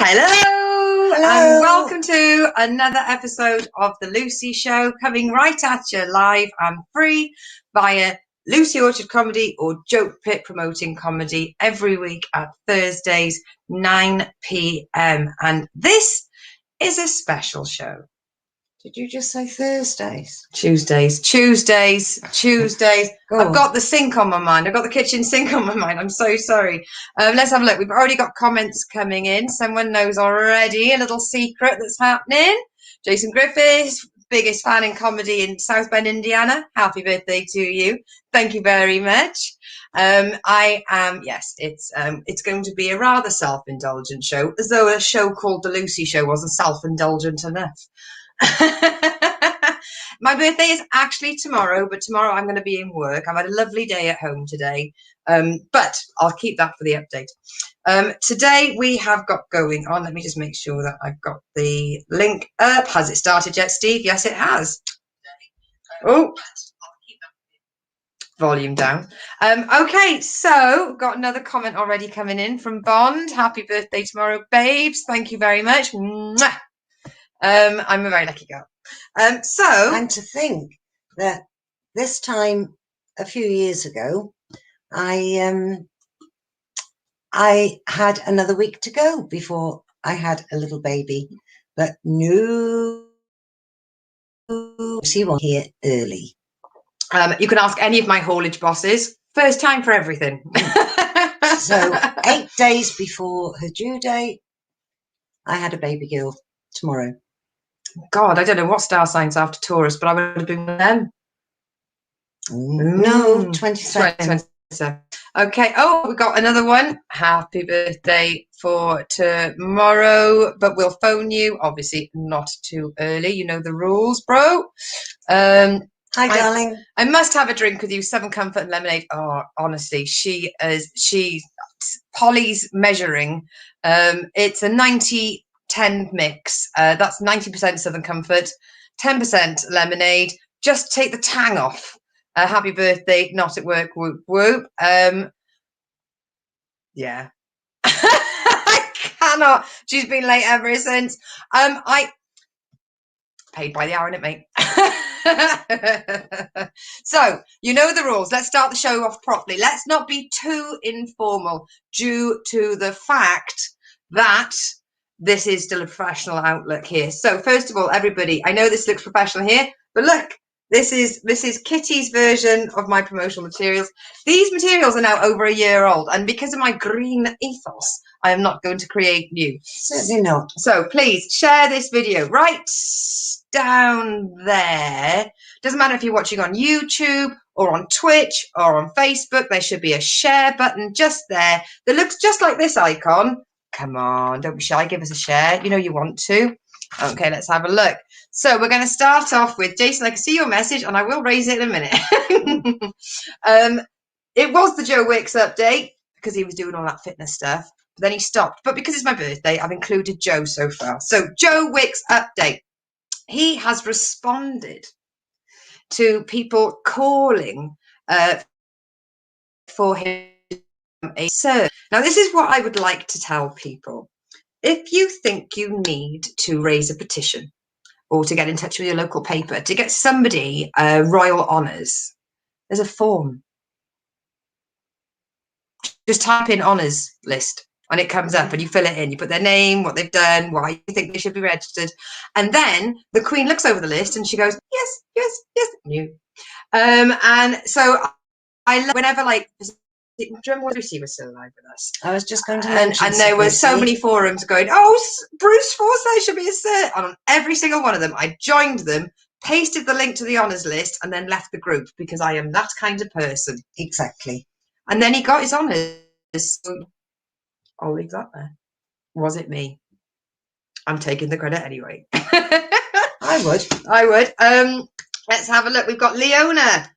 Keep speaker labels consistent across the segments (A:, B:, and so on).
A: Hello,
B: Hello,
A: and welcome to another episode of The Lucy Show, coming right at you live and free via Lucy Orchard Comedy or Joke Pit Promoting Comedy every week at Thursdays, 9 p.m. And this is a special show.
B: did you just say Thursdays?
A: Tuesdays.
B: Go
A: I've
B: on.
A: got the sink on my mind. I've got the kitchen sink on my mind. I'm so sorry. Let's have a look. We've already got comments coming in. Someone knows already a little secret that's happening. Jason Griffiths, biggest fan in comedy in South Bend, Indiana. Happy birthday to you. Thank you very much. I am, yes, it's going to be a rather self-indulgent show, as though a show called The Lucy Show wasn't self-indulgent enough. My birthday is actually tomorrow, but tomorrow I'm going to be in work. I've had a lovely day at home today, but I'll keep that for the update. Today we have got going on. Let me just make sure that I've got the link up. Has it started yet, Steve? Yes, it has. Oh, volume down. Okay, so got another comment already coming in from Bond. Happy birthday tomorrow, babes. Thank you very much. Mwah. I'm a very lucky girl.
B: And to think that this time a few years ago, I had another week to go before I had a little baby, but no, she was here early.
A: You can ask any of my haulage bosses. First time for everything.
B: So 8 days before her due date, I had a baby girl tomorrow.
A: God, I don't know what star signs after Taurus, but I would have been them.
B: No, 22nd.
A: Okay. Oh, we got another one. Happy birthday for tomorrow, but we'll phone you. Obviously, not too early. You know the rules, bro.
B: Hi, darling.
A: I must have a drink with you. Seven Comfort and lemonade. Oh, honestly, she's Polly's measuring. It's a 90-10 mix. That's 90% Southern Comfort, 10% lemonade. Just take the tang off. Happy birthday, not at work, whoop whoop. Yeah. I cannot. She's been late ever since. I paid by the hour, innit, mate? So, you know the rules. Let's start the show off properly. Let's not be too informal due to the fact that this is still a professional outlook here. So, first of all, everybody, I know this looks professional here, but look, this is Kitty's version of my promotional materials. These materials are now over a year old, and because of my green ethos, I am not going to create new.
B: Certainly not.
A: So please share this video right down there. Doesn't matter if you're watching on YouTube or on Twitch or on Facebook. There should be a share button just there that looks just like this icon. Come on, don't be shy. Give us a share. You know you want to. Okay, let's have a look. So we're going to start off with Jason. I can see your message, and I will raise it in a minute. It was the Joe Wicks update because he was doing all that fitness stuff. But then he stopped. But because it's my birthday, I've included Joe so far. So Joe Wicks update. He has responded to people calling for him a search. Now, this is what I would like to tell people. If you think you need to raise a petition or to get in touch with your local paper to get somebody royal honours, there's a form. Just type in honours list and it comes up and you fill it in. You put their name, what they've done, why you think they should be registered. And then the Queen looks over the list and she goes, yes, new. And so I love whenever, like, remember when Lucy was still alive with us?
B: I was just going to mention.
A: And there were so many forums going, oh, Bruce Forsyth should be a cert. And on every single one of them, I joined them, pasted the link to the honours list, and then left the group because I am that kind of person.
B: Exactly.
A: And then he got his honours. So I'll leave that there. Was it me? I'm taking the credit anyway.
B: I would.
A: Let's have a look. We've got Leona.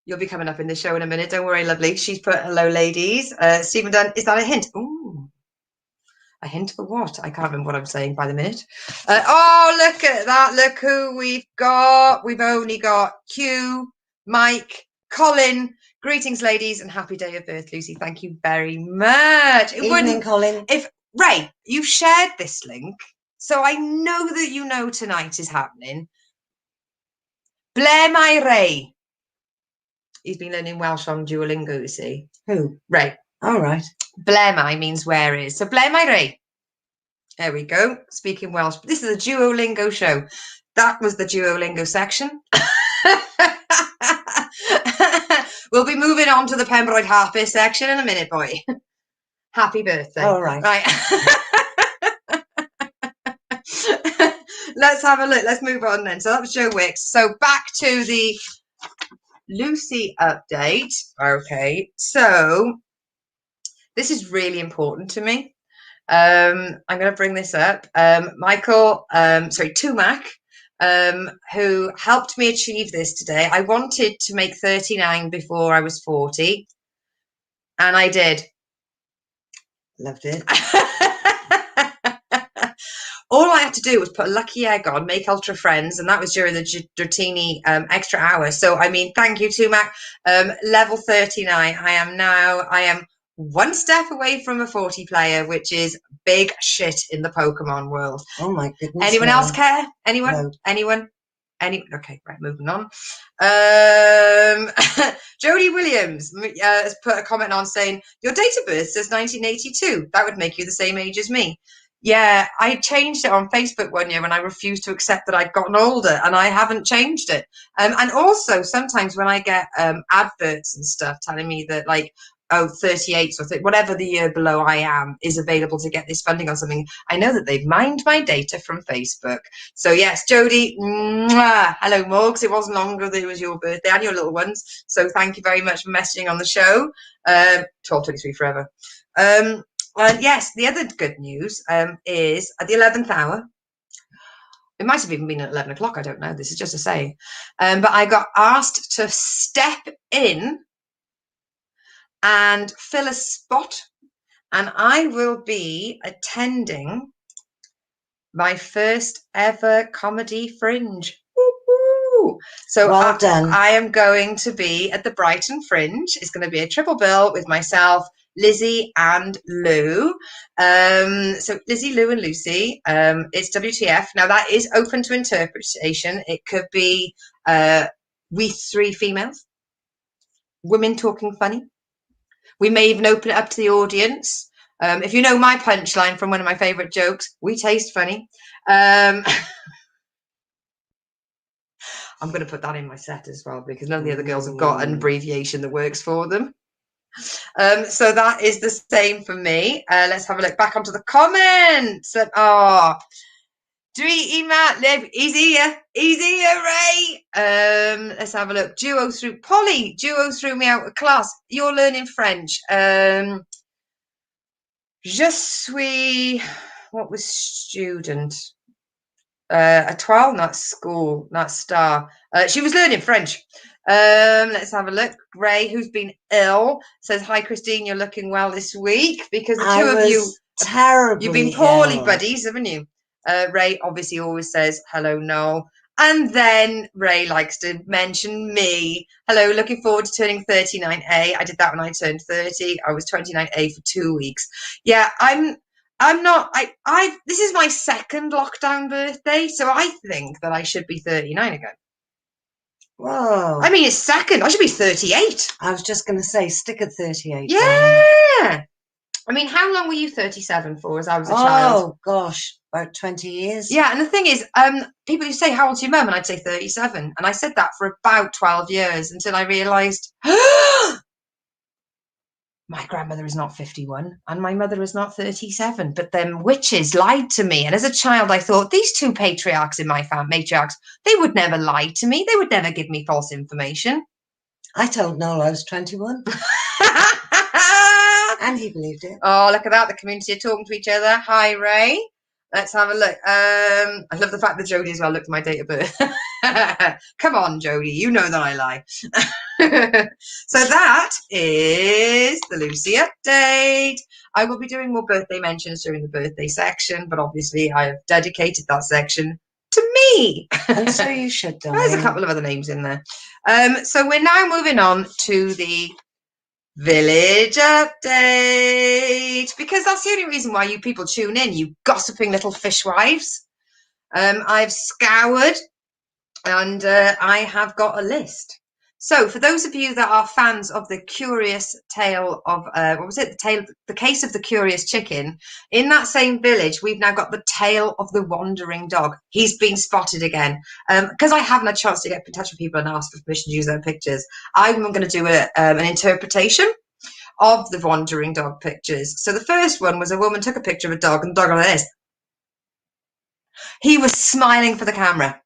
A: You'll be coming up in the show in a minute. Don't worry, lovely. She's put hello, ladies. Stephen Dunn, is that a hint? Ooh. A hint for what? I can't remember what I'm saying by the minute. Oh, look at that. Look who we've got. We've only got Q, Mike, Colin. Greetings, ladies, and happy day of birth, Lucy. Thank you very much.
B: Evening, Colin.
A: Ray, you've shared this link, so I know that you know tonight is happening. Ble mae Ray? He's been learning Welsh on Duolingo, you see.
B: Who?
A: Ray.
B: All right.
A: Ble mae means where is. So ble mae Ray? There we go. Speaking Welsh. This is a Duolingo show. That was the Duolingo section. We'll be moving on to the Pembroke Harpist section in a minute, boy. Happy birthday.
B: All right.
A: Right. Let's have a look. Let's move on then. So that was Joe Wicks. So back to the Lucy update. Okay. So this is really important to me. I'm going to bring this up. Tumac, who helped me achieve this today. I wanted to make 39 before I was 40, and I did.
B: Loved it.
A: All I had to do was put a lucky egg on, make ultra friends, and that was during the Dratini extra hour. So, I mean, thank you, Tumac. Level 39. I am one step away from a 40 player, which is big shit in the Pokemon world.
B: Oh my goodness.
A: Anyone else care? Anyone?
B: No.
A: Anyone? Okay, right, moving on. Jodie Williams has put a comment on saying, your date of birth says 1982. That would make you the same age as me. Yeah, I changed it on Facebook one year when I refused to accept that I'd gotten older, and I haven't changed it. And also, sometimes when I get adverts and stuff telling me that, like, 38 or whatever the year below I am is available to get this funding on something, I know that they've mined my data from Facebook. So yes, Jodie, hello Morgs, it wasn't long ago that it was your birthday and your little ones, so thank you very much for messaging on the show. 12:23 forever. And yes, the other good news is at the 11th hour, it might have even been at 11 o'clock, I don't know, this is just a saying, but I got asked to step in and fill a spot, and I will be attending my first ever comedy Fringe. Woo-hoo! So
B: well done.
A: I am going to be at the Brighton Fringe. It's going to be a triple bill with myself, Lizzie and Lou. So Lizzie, Lou and Lucy. It's WTF. Now that is open to interpretation. It could be we three females, women talking funny. We may even open it up to the audience. If you know my punchline from one of my favourite jokes, we taste funny. I'm going to put that in my set as well, because none of the other girls have got an abbreviation that works for them. So that is the same for me. Let's have a look back onto the comments. Easier, Ray. Let's have a look. Duo threw me out of class. You're learning French. Je suis, what was student? A 12, not school, not star. She was learning French. Let's have a look. Ray, who's been ill, says, hi, Christine, you're looking well this week, because the two of you,
B: terribly
A: you've been poorly
B: ill.
A: buddies, haven't you? Ray obviously always says, hello, Noel. And then Ray likes to mention me. Hello, looking forward to turning 39A. I did that when I turned 30. I was 29A for 2 weeks. Yeah, I'm not, this is my second lockdown birthday, so I think that I should be 39 again.
B: Whoa.
A: I mean, it's second. I should be 38.
B: I was just going to say, stick at 38.
A: Yeah. Then. I mean, how long were you 37 for as I was a child?
B: Oh, gosh, about 20 years.
A: Yeah, and the thing is, people who say, how old's your mum? And I'd say 37. And I said that for about 12 years until I realised, my grandmother is not 51 and my mother is not 37. But them witches lied to me. And as a child, I thought, these two patriarchs in my family, matriarchs, they would never lie to me. They would never give me false information.
B: I told Noel I was 21. And he believed it.
A: Oh, look at that. The community are talking to each other. Hi, Ray. Let's have a look. I love the fact that Jodie as well looked at my date of birth. Come on, Jodie. You know that I lie. So that is the Lucy update. I will be doing more birthday mentions during the birthday section, but obviously I have dedicated that section to me.
B: And so you should, darling.
A: There's a couple of other names in there. So we're now moving on to the Village update. because that's the only reason why you people tune in, you gossiping little fishwives. I've scoured and I have got a list. So for those of you that are fans of the Curious Tale of, what was it? The Case of the Curious Chicken. In that same village, we've now got the Tale of the Wandering Dog. He's been spotted again. Because I haven't had a chance to get in touch with people and ask for permission to use their pictures, I'm going to do an interpretation of the Wandering Dog pictures. So the first one was a woman took a picture of a dog and the dog like this. He was smiling for the camera.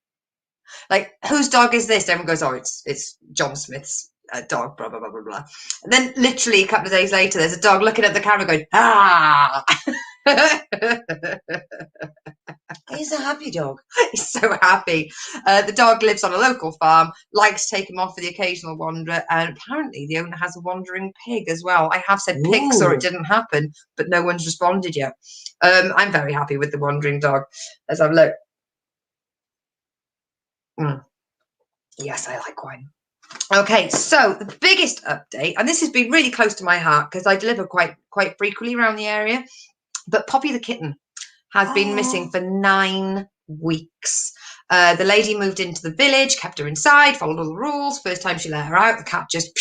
A: Like, whose dog is this? Everyone goes, oh, it's John Smith's dog, blah, blah, blah, blah, blah. And then literally a couple of days later, there's a dog looking at the camera going, ah.
B: He's a happy dog.
A: He's so happy. The dog lives on a local farm, likes to take him off for the occasional wanderer, and apparently the owner has a wandering pig as well. I have said pigs or it didn't happen, but no one's responded yet. I'm very happy with the wandering dog. Let's have a look. Yes, I like wine. Okay, so the biggest update, and this has been really close to my heart because I deliver quite frequently around the area, but Poppy the kitten has been missing for 9 weeks. The lady moved into the village, kept her inside, followed all the rules. First time she let her out, the cat just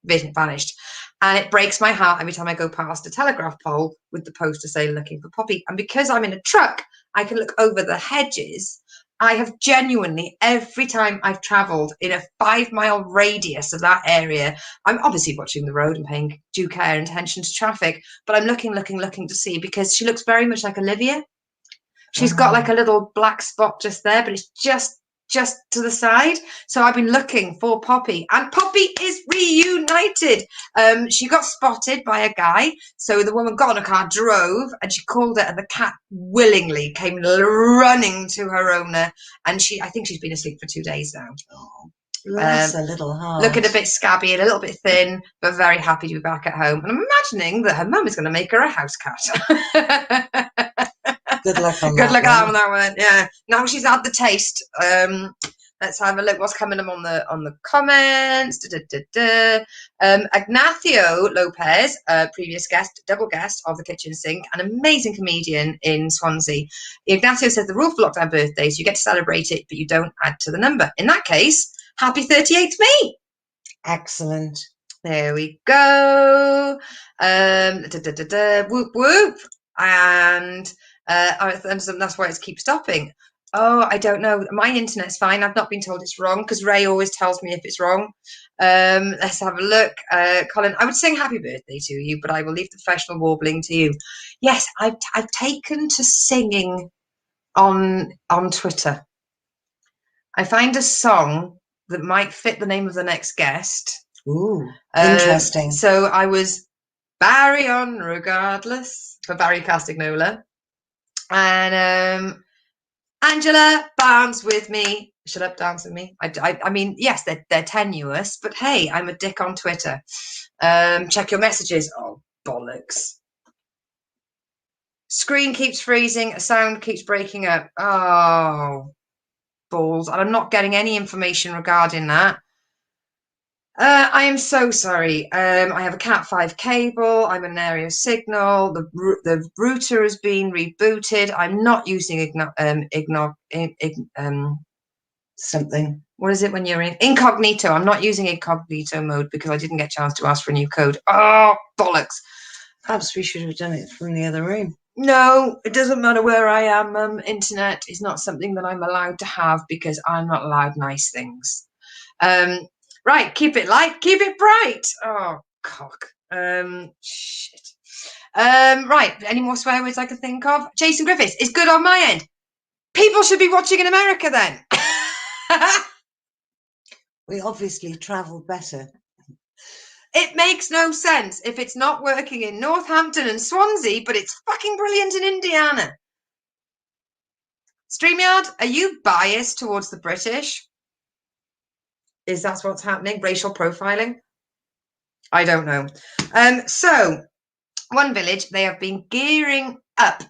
A: vanished. And it breaks my heart every time I go past a telegraph pole with the poster saying looking for Poppy. And because I'm in a truck, I can look over the hedges. I have genuinely, every time I've travelled in a 5-mile radius of that area, I'm obviously watching the road and paying due care and attention to traffic, but I'm looking to see, because she looks very much like Olivia. She's got like a little black spot just there, but it's just to the side. So I've been looking for Poppy, and Poppy is reunited. She got spotted by a guy, so the woman got in a car, drove, and she called it, and the cat willingly came running to her owner, and I think she's been asleep for 2 days now.
B: Bless a little heart.
A: Looking a bit scabby and a little bit thin, but very happy to be back at home. And I'm imagining that her mum is going to make her a house cat.
B: Good luck on
A: Good
B: that.
A: luck on that one. Yeah. Now she's had the taste. Let's have a look. What's coming on the comments? Ignacio Lopez, previous guest, double guest of the Kitchen Sink, an amazing comedian in Swansea. Ignacio says the rule for lockdown birthdays: you get to celebrate it, but you don't add to the number. In that case, happy 38th me.
B: Excellent.
A: There we go. Whoop whoop. And that's why it keeps stopping. Oh, I don't know. My internet's fine. I've not been told it's wrong because Ray always tells me if it's wrong. Let's have a look. Colin, I would sing happy birthday to you, but I will leave the professional warbling to you. Yes, I've taken to singing on Twitter. I find a song that might fit the name of the next guest.
B: Ooh, interesting.
A: So I was Barry on Regardless for Barry Castagnola. And Angela, bounce with me. Shut up, dance with me. I mean, yes, they're tenuous, but hey, I'm a dick on Twitter. Check your messages. Oh, bollocks. Screen keeps freezing. Sound keeps breaking up. Oh, balls. And I'm not getting any information regarding that. I am so sorry. I have a Cat 5 cable. I'm an area signal. The router has been rebooted. I'm not using something. What is it when you're in incognito? I'm not using incognito mode because I didn't get a chance to ask for a new code. Oh, bollocks.
B: Perhaps we should have done it from the other room.
A: No, it doesn't matter where I am. Internet is not something that I'm allowed to have because I'm not allowed nice things. Right, keep it light, keep it bright. Oh, cock. Shit. Right, any more swear words I can think of? Jason Griffiths, it's good on my end. People should be watching in America then.
B: We obviously travel better.
A: It makes no sense if it's not working in Northampton and Swansea, but it's fucking brilliant in Indiana. StreamYard, are you biased towards the British? Is that what's happening? Racial profiling? I don't know. So, one village, they have been gearing up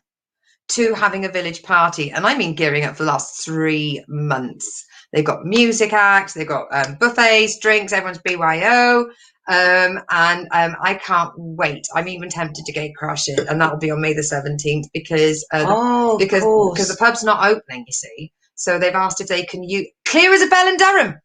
A: to having a village party. And I mean gearing up for the last 3 months. They've got music acts, they've got buffets, drinks, everyone's BYO. I can't wait. I'm even tempted to gate crash it, and that'll be on May the 17th because because the pub's not opening, you see. So they've asked if they can clear as a bell in Durham.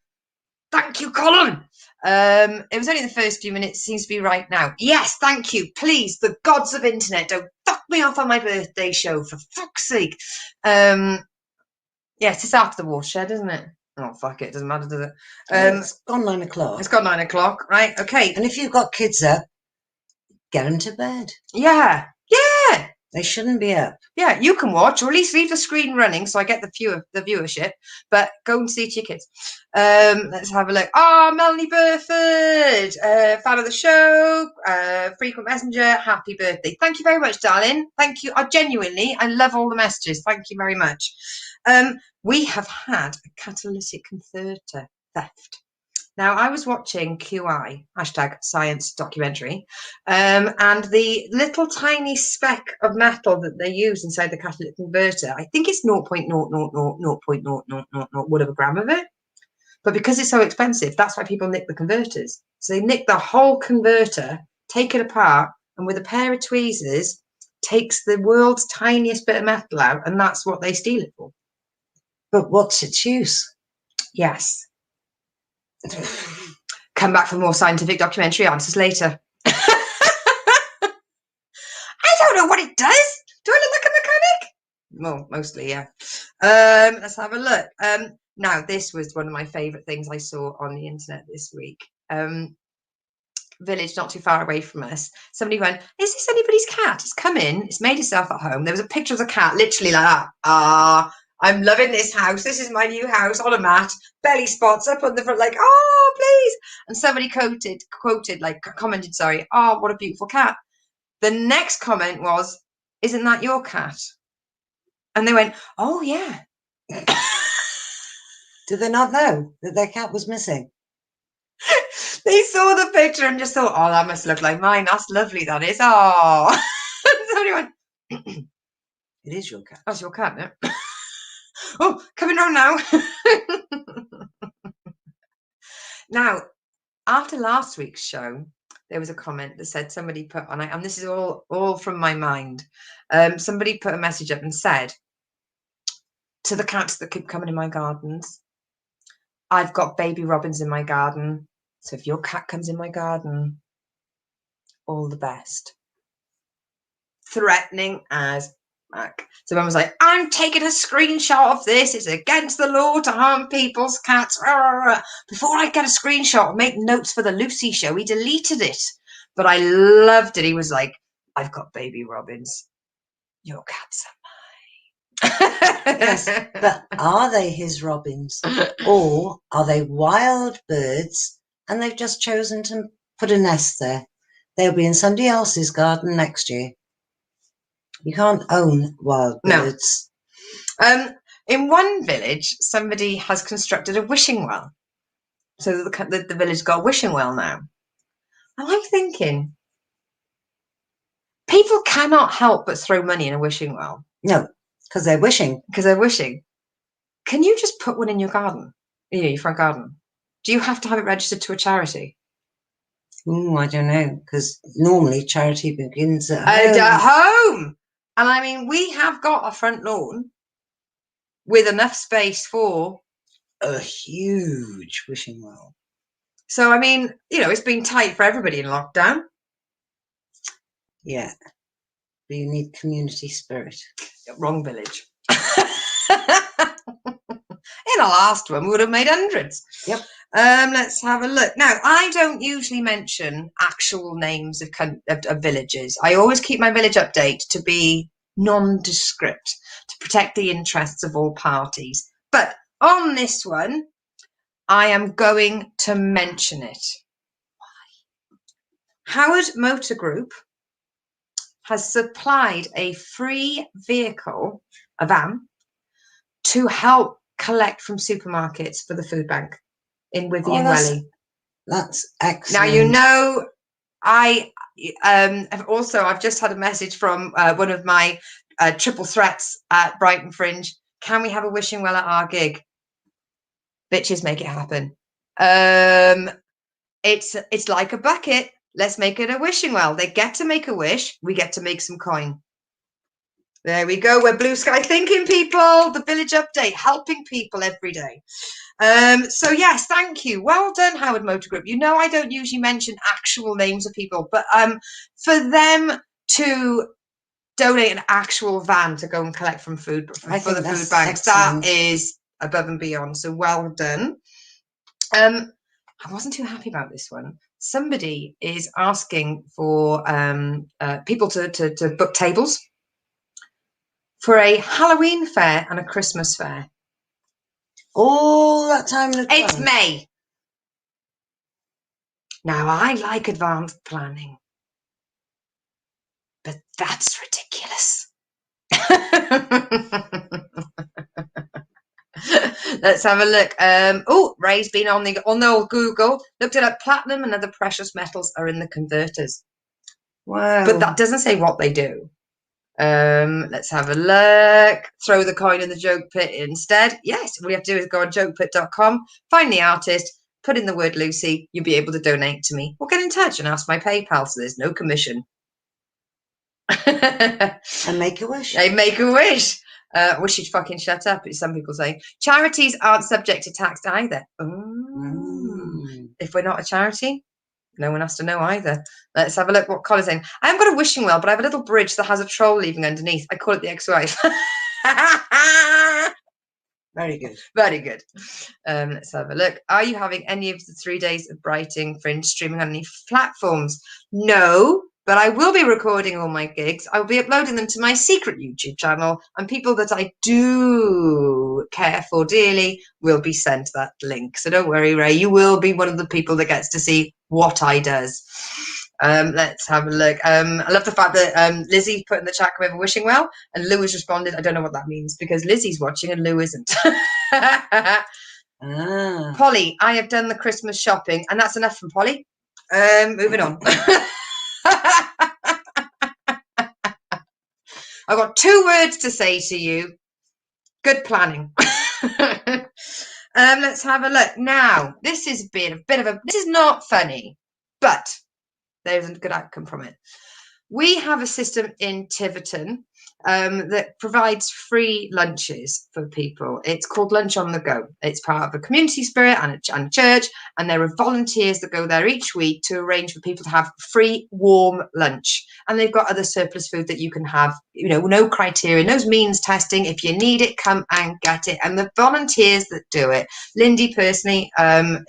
A: Thank you, Colin. It was only the first few minutes. Seems to be right now. Yes, thank you. Please, the gods of internet, don't fuck me off on my birthday show, for fuck's sake. Yes, it's after the watershed, isn't it? Oh, fuck it. Doesn't matter, does it?
B: It's gone 9 o'clock.
A: It's gone 9 o'clock, right? Okay.
B: And if you've got kids up, get them to bed.
A: Yeah. Yeah.
B: They shouldn't be up.
A: Yeah, you can watch, or at least leave the screen running so I get the viewership. But go and see it to your kids. Let's have a look. Oh, Melanie Burford, fan of the show, frequent messenger. Happy birthday! Thank you very much, darling. Thank you. I love all the messages. Thank you very much. We have had a catalytic converter theft. Now, I was watching QI, #science documentary, and the little tiny speck of metal that they use inside the catalytic converter, I think it's 0.0000000 whatever gram of it. But because it's so expensive, that's why people nick the converters. So they nick the whole converter, take it apart, and with a pair of tweezers, takes the world's tiniest bit of metal out, and that's what they steal it for.
B: But what's its use?
A: Yes. Come back for more scientific documentary answers later. I don't know what it does. Do I look like a mechanic? Well, mostly, yeah. Let's have a look. Now, this was one of my favourite things I saw on the internet this week. Village not too far away from us. Somebody went, is this anybody's cat? It's come in. It's made itself at home. There was a picture of the cat, literally like that. I'm loving this house. This is my new house, on a mat, belly spots up on the front, like, oh, please. And somebody commented, oh, what a beautiful cat. The next comment was, isn't that your cat? And they went, oh, yeah.
B: Did they not know that their cat was missing?
A: They saw the picture and just thought, oh, that must look like mine. That's lovely, that is. Oh. Somebody went,
B: it is your cat.
A: That's your cat, yeah. Oh, coming on now. Now, after last week's show, there was a comment that said somebody put on, and this is all from my mind. Somebody put a message up and said, to the cats that keep coming in my gardens, I've got baby robins in my garden. So if your cat comes in my garden, all the best. Threatening as fuck. So someone was like, I'm taking a screenshot of this. It's against the law to harm people's cats. Before I get a screenshot or make notes for the Lucy show, he deleted it. But I loved it. He was like, I've got baby robins. Your cats are mine.
B: Yes, but are they his robins? Or are they wild birds and they've just chosen to put a nest there? They'll be in somebody else's garden next year. You can't own wild birds.
A: No. In one village, somebody has constructed a wishing well. So the village got a wishing well now. And I'm thinking, people cannot help but throw money in a wishing well.
B: No, because they're wishing.
A: Because they're wishing. Can you just put one in your garden? Your front garden? Do you have to have it registered to a charity?
B: I don't know, because normally charity begins at
A: home. At home! And I mean, we have got a front lawn with enough space for
B: a huge wishing well.
A: So, I mean, it's been tight for everybody in lockdown.
B: Yeah. But you need community spirit.
A: Wrong village. In our last one, we would have made hundreds.
B: Yep.
A: Let's have a look. Now, I don't usually mention actual names of villages. I always keep my village update to be nondescript, to protect the interests of all parties. But on this one, I am going to mention it. Why? Howard Motor Group has supplied a free vehicle, a van, to help collect from supermarkets for the food bank in Withy and Welly.
B: That's excellent.
A: Now, I've just had a message from one of my triple threats at Brighton Fringe. Can we have a wishing well at our gig? Bitches, make it happen. It's like a bucket. Let's make it a wishing well. They get to make a wish. We get to make some coin. There we go. We're blue sky thinking, people. The village update, helping people every day. So yes, thank you. Well done, Howard Motor Group. You know, I don't usually mention actual names of people, but for them to donate an actual van to go and collect from food for the food banks,
B: excellent.
A: that is above and beyond. So well done. I wasn't too happy about this one. Somebody is asking for people to book tables for a Halloween fair and a Christmas fair.
B: All that time in advance.
A: It's May. Now, I like advanced planning, but that's ridiculous. Let's have a look. Oh, Ray's been on the old Google, looked it up. Platinum and other precious metals are in the converters.
B: Wow.
A: But that doesn't say what they do. Let's have a look. Throw the coin in the joke pit instead. Yes, all you have to do is go on jokepit.com, find the artist, put in the word Lucy. You'll be able to donate to me. Or get in touch and ask my PayPal, so there's no commission.
B: And make a wish.
A: I make a wish. I wish you'd fucking shut up, some people say. Charities aren't subject to tax either. If we're not a charity, no one has to know either. Let's have a look what Colin's saying. I haven't got a wishing well, but I have a little bridge that has a troll leaving underneath. I call it the ex-wife.
B: Very good.
A: Very good. Let's have a look. Are you having any of the 3 days of Brighting Fringe streaming on any platforms? No, but I will be recording all my gigs. I will be uploading them to my secret YouTube channel, and people that I do care for dearly will be sent that link. So don't worry, Ray. You will be one of the people that gets to see what I does. Let's have a look. I love the fact that Lizzie put in the chat, come over wishing well, and Lou has responded, I don't know what that means, because Lizzie's watching and Lou isn't. Polly, I have done the Christmas shopping, and that's enough from Polly. Moving on. I've got 2 words to say to you. Good planning. Let's have a look. Now, this is a bit of a, this is not funny, but there's a good outcome from it. We have a system in Tiverton that provides free lunches for people. It's called Lunch on the Go. It's part of a community spirit and a church, and there are volunteers that go there each week to arrange for people to have free, warm lunch. And they've got other surplus food that you can have, you know, no criteria, no means testing. If you need it, come and get it. And the volunteers that do it, Lindy personally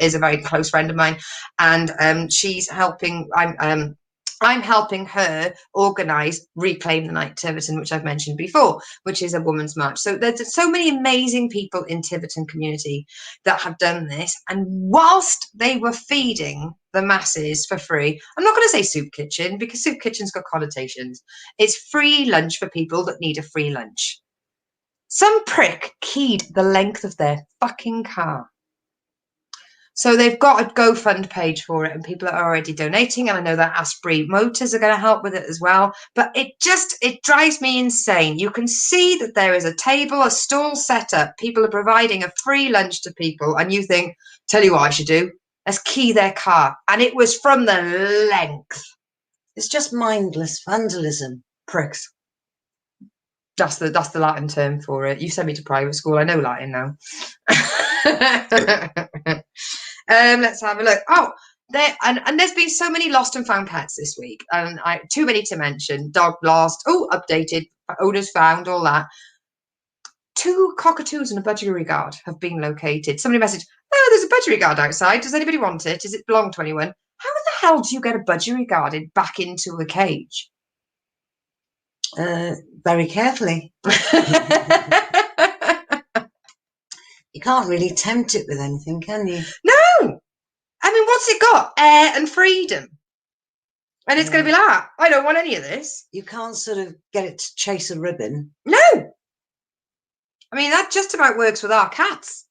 A: is a very close friend of mine, and she's helping. I'm helping her organise Reclaim the Night Tiverton, which I've mentioned before, which is a women's march. So there's so many amazing people in Tiverton community that have done this. And whilst they were feeding the masses for free, I'm not going to say soup kitchen because soup kitchen's got connotations. It's free lunch for people that need a free lunch. Some prick keyed the length of their fucking car. So they've got a GoFund page for it, and people are already donating. And I know that Asprey Motors are going to help with it as well. But it drives me insane. You can see that there is a table, a stall set up. People are providing a free lunch to people. And you think, tell you what I should do. Let's key their car. And it was from the length.
B: It's just mindless vandalism.
A: Pricks. That's the Latin term for it. You sent me to private school. I know Latin now. Let's have a look. Oh, and there's been so many lost and found pets this week. Too many to mention. Dog lost. Oh, updated. Owners found. All that. 2 cockatoos and a budgerigard have been located. Somebody messaged, oh, there's a budgerigard outside. Does anybody want it? Does it belong to anyone? How the hell do you get a budgerigard back into a cage?
B: Very carefully. You can't really tempt it with anything, can you?
A: No! I mean, what's it got? Air and freedom. And it's going to be like, I don't want any of this.
B: You can't sort of get it to chase a ribbon.
A: No! I mean, that just about works with our cats.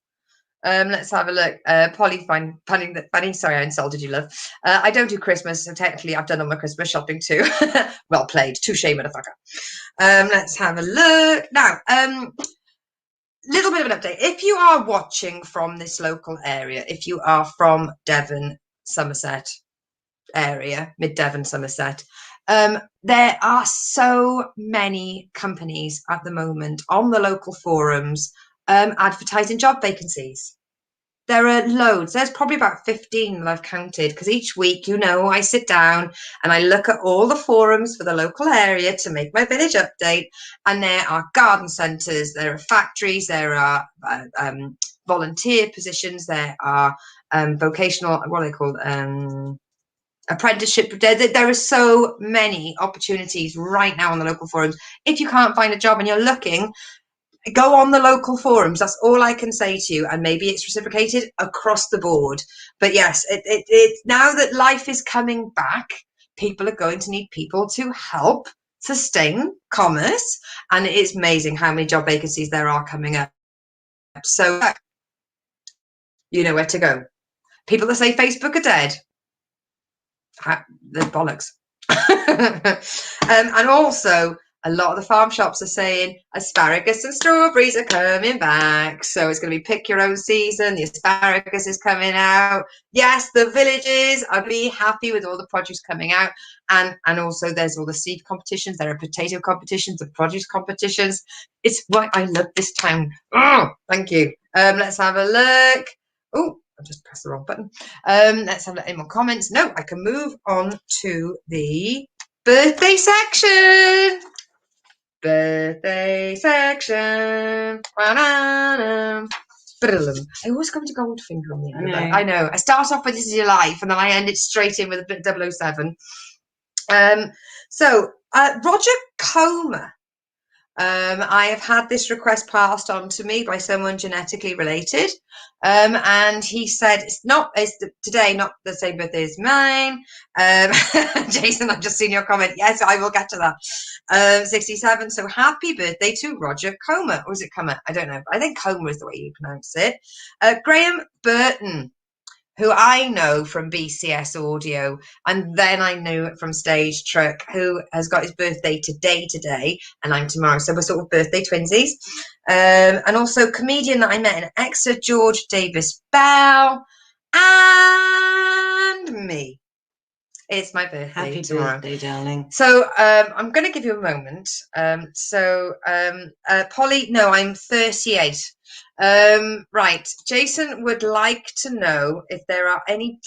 A: Let's have a look. Polly, funny. Sorry, I insulted you, love. I don't do Christmas, so technically I've done all my Christmas shopping too. Well played. Touche, motherfucker. Let's have a look. Now, little bit of an update. If you are watching from this local area, if you are from Devon, Somerset area, Mid Devon, Somerset. There are so many companies at the moment on the local forums advertising job vacancies. There are loads. There's probably about 15 that I've counted, because each week, I sit down and I look at all the forums for the local area to make my village update. And there are garden centres, there are factories, there are volunteer positions, there are vocational, what are they called? Apprenticeship. There are so many opportunities right now on the local forums. If you can't find a job and you're looking, go on the local forums. That's all I can say to you, and maybe it's reciprocated across the board. But yes, it now that life is coming back, people are going to need people to help sustain commerce, and it is amazing how many job vacancies there are coming up. So you know where to go. People that say Facebook are dead, they're bollocks. And also, a lot of the farm shops are saying asparagus and strawberries are coming back. So it's going to be pick your own season. The asparagus is coming out. Yes, the villages are really happy with all the produce coming out. And also there's all the seed competitions. There are potato competitions, the produce competitions. It's why I love this town. Oh, thank you. Let's have a look. Oh, I just pressed the wrong button. Let's have any more comments. No, I can move on to the birthday section. Birthday section. I always come to Goldfinger on the end of that. I know. I start off with This Is Your Life, and then I end it straight in with a bit 007. So Roger Comer. I have had this request passed on to me by someone genetically related, and he said it's today not the same birthday as mine. Jason, I've just seen your comment. Yes, I will get to that. 67. So happy birthday to Roger Comer, or is it Comer? I don't know. I think Comer is the way you pronounce it. Graham Burton, who I know from BCS Audio, and then I knew from Stage Truck, who has got his birthday today, and I'm tomorrow. So we're sort of birthday twinsies. And also comedian that I met in Exeter, George Davis Bell, and me. It's my birthday
B: Happy
A: tomorrow.
B: birthday, darling.
A: So I'm going to give you a moment. Polly, no, I'm 38. Right, Jason would like to know if there are any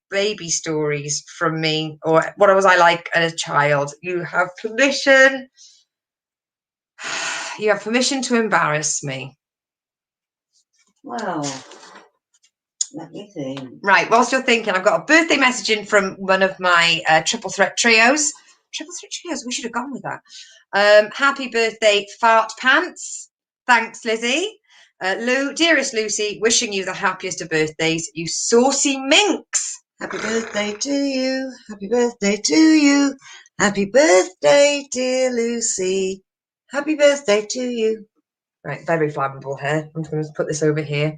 A: baby stories from me, or what was I like as a child. You have permission. You have permission to embarrass me.
B: Well, let me think.
A: Right, whilst you're thinking, I've got a birthday message in from one of my triple threat trios. Triple threat trios, we should have gone with that. Happy birthday, Fart Pants. Thanks, Lizzie. Lou, dearest Lucy, wishing you the happiest of birthdays, you saucy minx.
B: Happy birthday to you. Happy birthday to you. Happy birthday, dear Lucy. Happy birthday to you.
A: Right, very flammable hair. I'm going to put this over here.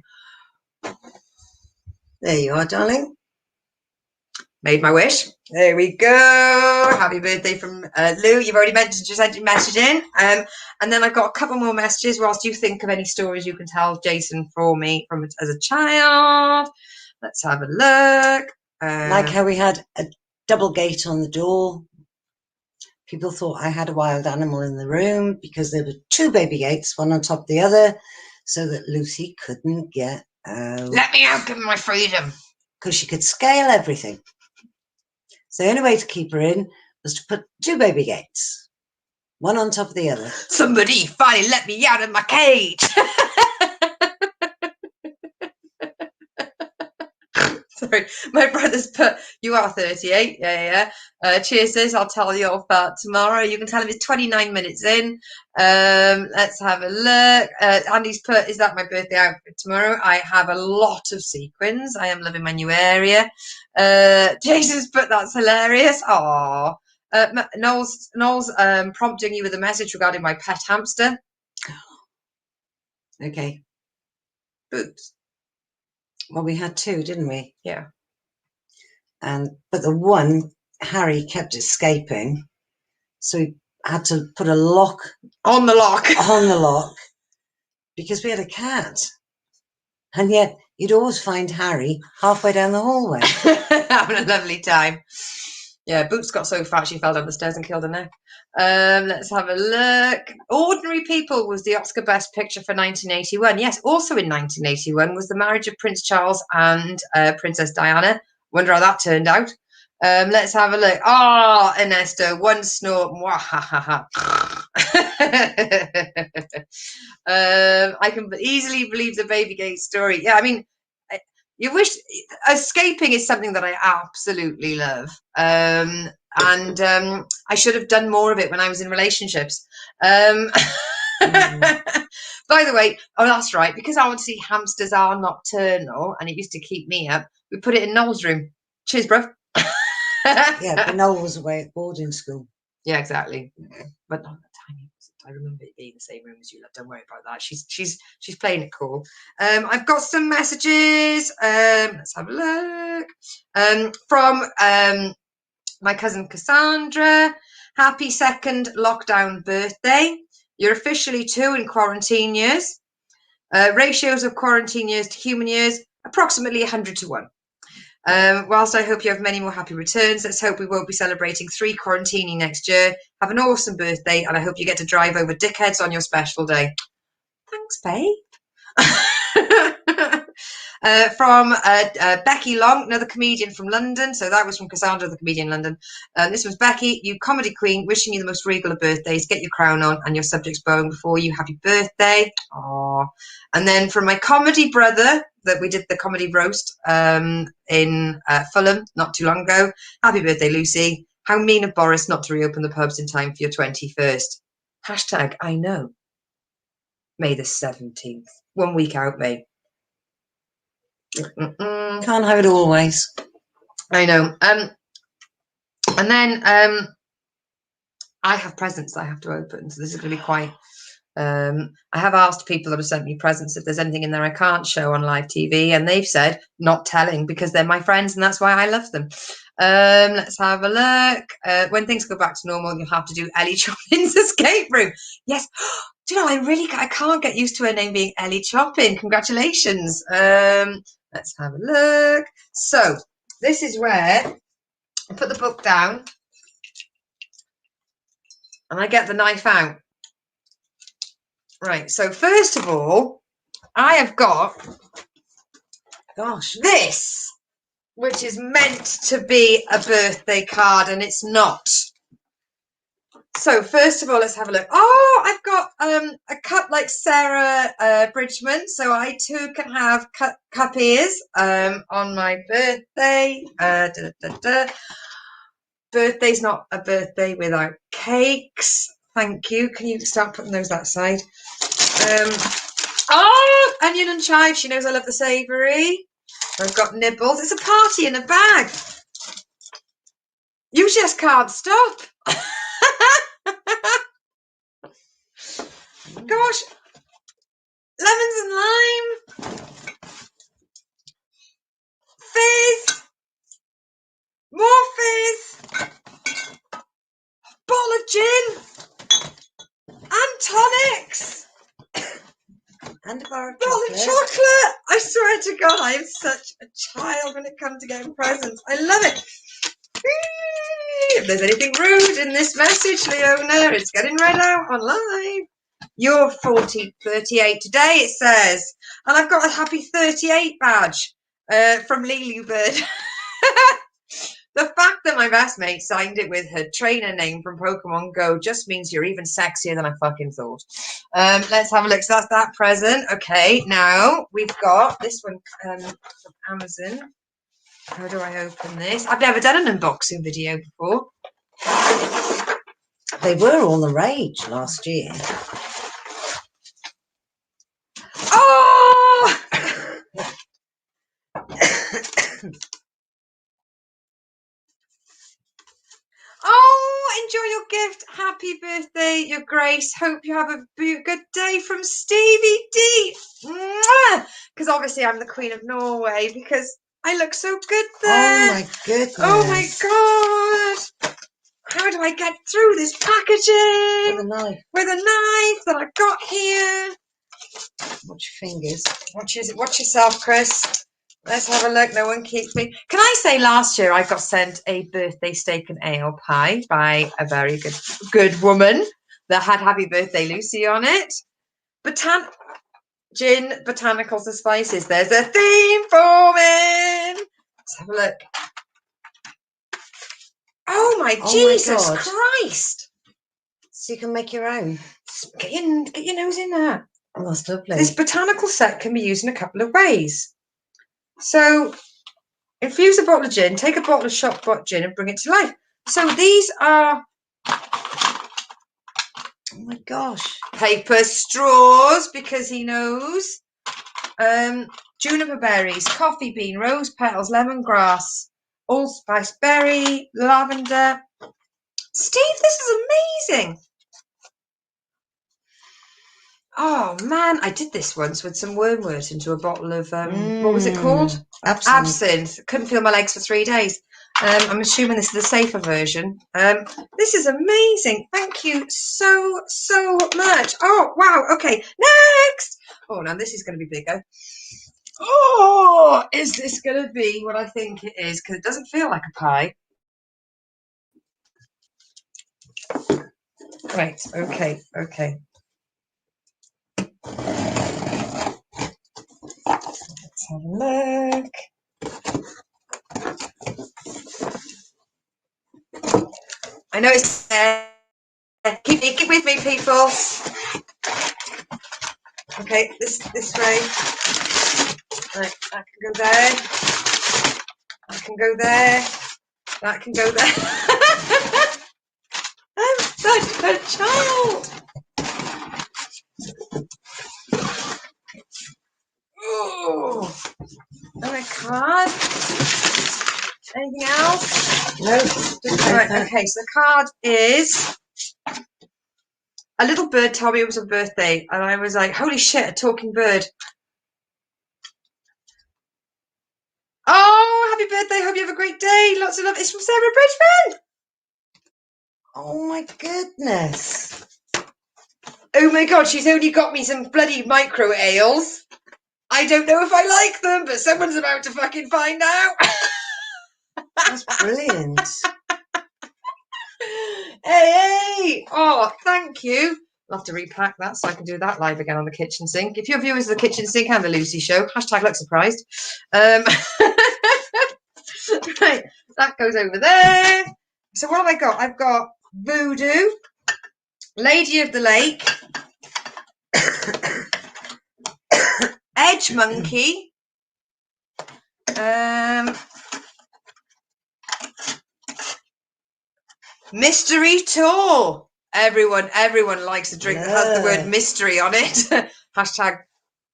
B: There you are, darling.
A: Made my wish. There we go. Happy birthday from Lou. You've already mentioned, just sent your message in. And then I've got a couple more messages whilst you think of any stories you can tell Jason for me from as a child. Let's have a look.
B: Like how we had a double gate on the door. People thought I had a wild animal in the room because there were two baby gates, one on top of the other, so that Lucy couldn't get out.
A: Let me out, give me my freedom.
B: Because she could scale everything. So the only way to keep her in was to put two baby gates, one on top of the other.
A: Somebody finally let me out of my cage. Sorry, my brother's put, you are 38. Yeah. Cheers, sis. I'll tell you all about tomorrow. You can tell him it's 29 minutes in. Let's have a look. Andy's put, is that my birthday outfit tomorrow? I have a lot of sequins. I am loving my new area. Jason's put, that's hilarious. Aww. Noel's prompting you with a message regarding my pet hamster.
B: Okay.
A: Oops.
B: Well, we had two, didn't we?
A: Yeah.
B: But the one, Harry, kept escaping, so we had to put a lock
A: on the lock.
B: On the lock, because we had a cat, and yet you'd always find Harry halfway down the hallway.
A: Having a lovely time. Yeah, Boots got so fat she fell down the stairs and killed her neck. Let's have a look. Ordinary People was the Oscar Best Picture for 1981. Yes, also in 1981 was the marriage of Prince Charles and Princess Diana. Wonder how that turned out. Let's have a look. Oh, Ernesto, one snort. I can easily believe the Babygate story. Yeah, I mean, you wish escaping is something that I absolutely love. And I should have done more of it when I was in relationships. By the way, oh, that's right, because obviously hamsters are nocturnal and it used to keep me up, we put it in Noel's room. Cheers, bruv.
B: Yeah, but Noel was away at boarding school.
A: Yeah, exactly. But not that tiny. I remember it being the same room as you. Don't worry about that. She's playing it cool. I've got some messages. Let's have a look. From my cousin Cassandra. Happy second lockdown birthday. You're officially 2 in quarantine years. Ratios of quarantine years to human years, approximately 100 to 1. Whilst I hope you have many more happy returns, let's hope we won't be celebrating 3 quarantining next year. Have an awesome birthday, and I hope you get to drive over dickheads on your special day. Thanks, babe. From Becky Long, another comedian from London. So that was from Cassandra, the comedian in London. This was Becky, you comedy queen, wishing you the most regal of birthdays. Get your crown on and your subject's bowing before you. Happy birthday. Aww. And then from my comedy brother, that we did the comedy roast in Fulham not too long ago. Happy birthday, Lucy. How mean of Boris not to reopen the pubs in time for your 21st. Hashtag I know. May the 17th. 1 week out, mate.
B: Can't have it always.
A: I know. And then I have presents that I have to open, so this is going to be quite. I have asked people that have sent me presents if there's anything in there I can't show on live TV, and they've said not telling because they're my friends and that's why I love them. Let's have a look. When things go back to normal, you'll have to do Ellie Choppin's escape room. Yes. Do you know, I can't get used to her name being Ellie Choppin. Congratulations. Let's have a look. So this is where I put the book down and I get the knife out. Right, so first of all, I have got, this, which is meant to be a birthday card, and it's not. So first of all, let's have a look. Oh, I've got a cup like Sarah Bridgman, so I too can have cup ears on my birthday. Birthday's not a birthday without cakes. Thank you. Can you start putting those that side? Oh, onion and chive. She knows I love the savoury. I've got nibbles. It's a party in a bag. You just can't stop. Gosh. Lemons and lime. Fizz. More fizz. Bottle of gin. And tonics.
B: And a bar of
A: Bottle of chocolate. I swear to God, I am such a child when it comes to getting presents. I love it. If there's anything rude in this message, Leona, it's getting read out on live. You're 38 today, it says. And I've got a happy 38 badge from Lily Bird. The fact that my best mate signed it with her trainer name from Pokemon Go just means you're even sexier than I fucking thought. Let's have a look. So that's that present. Okay, now we've got this one from Amazon. How do I open this? I've never done an unboxing video before.
B: They were all the rage last year.
A: Oh! Oh, enjoy your gift. Happy birthday, Your Grace. Hope you have a good day from Stevie D. Because obviously I'm the Queen of Norway because I look so good there.
B: Oh my goodness.
A: Oh my God. How do I get through this packaging?
B: With a knife.
A: With a knife that I've got here.
B: Watch your fingers.
A: Watch yourself, Chris. Let's have a look. No one keeps me. Can I say last year I got sent a birthday steak and ale pie by a very good woman that had Happy Birthday Lucy on it. Gin, botanicals and spices. There's a theme forming. Let's have a look. Oh my Jesus Christ.
B: So you can make your own.
A: Get your nose in there.
B: Oh, that's lovely.
A: This botanical set can be used in a couple of ways. So, infuse a bottle of gin, take a bottle of shop bought gin and bring it to life. So these are,
B: oh my gosh,
A: paper straws because he knows. Juniper berries, coffee bean, rose petals, lemongrass, allspice berry, lavender. Steve, this is amazing. Oh man, I did this once with some wormwood into a bottle of what was it called? Absinthe. Couldn't feel my legs for 3 days. I'm assuming this is the safer version. This is amazing. Thank you so much. Oh wow. Okay, next. Oh, now this is going to be bigger. Oh, is this going to be what I think it is? Because it doesn't feel like a pie. Right. Okay. Let's have a look. I know it's there. Keep with me, people. Okay, this way. Right, that can go there. That can go there. That can go there. I'm such a child. Oh, and a card. Anything else?
B: No.
A: Right, okay, so the card is a little bird told me it was a birthday, and I was like, holy shit, a talking bird. Oh, happy birthday, hope you have a great day. Lots of love. It's from Sarah Bridgman.
B: Oh my goodness.
A: Oh my god, she's only got me some bloody micro ales. I don't know if I like them, but someone's about to fucking find out.
B: That's brilliant.
A: Hey! Oh, thank you. I'll have to repack that so I can do that live again on the kitchen sink. If you're viewers of the kitchen sink and the Lucy show, hashtag look surprised. Right, that goes over there. So what have I got? I've got Voodoo, Lady of the Lake, Edge Monkey, Mystery Tour. Everyone likes a drink that has the word mystery on it. Hashtag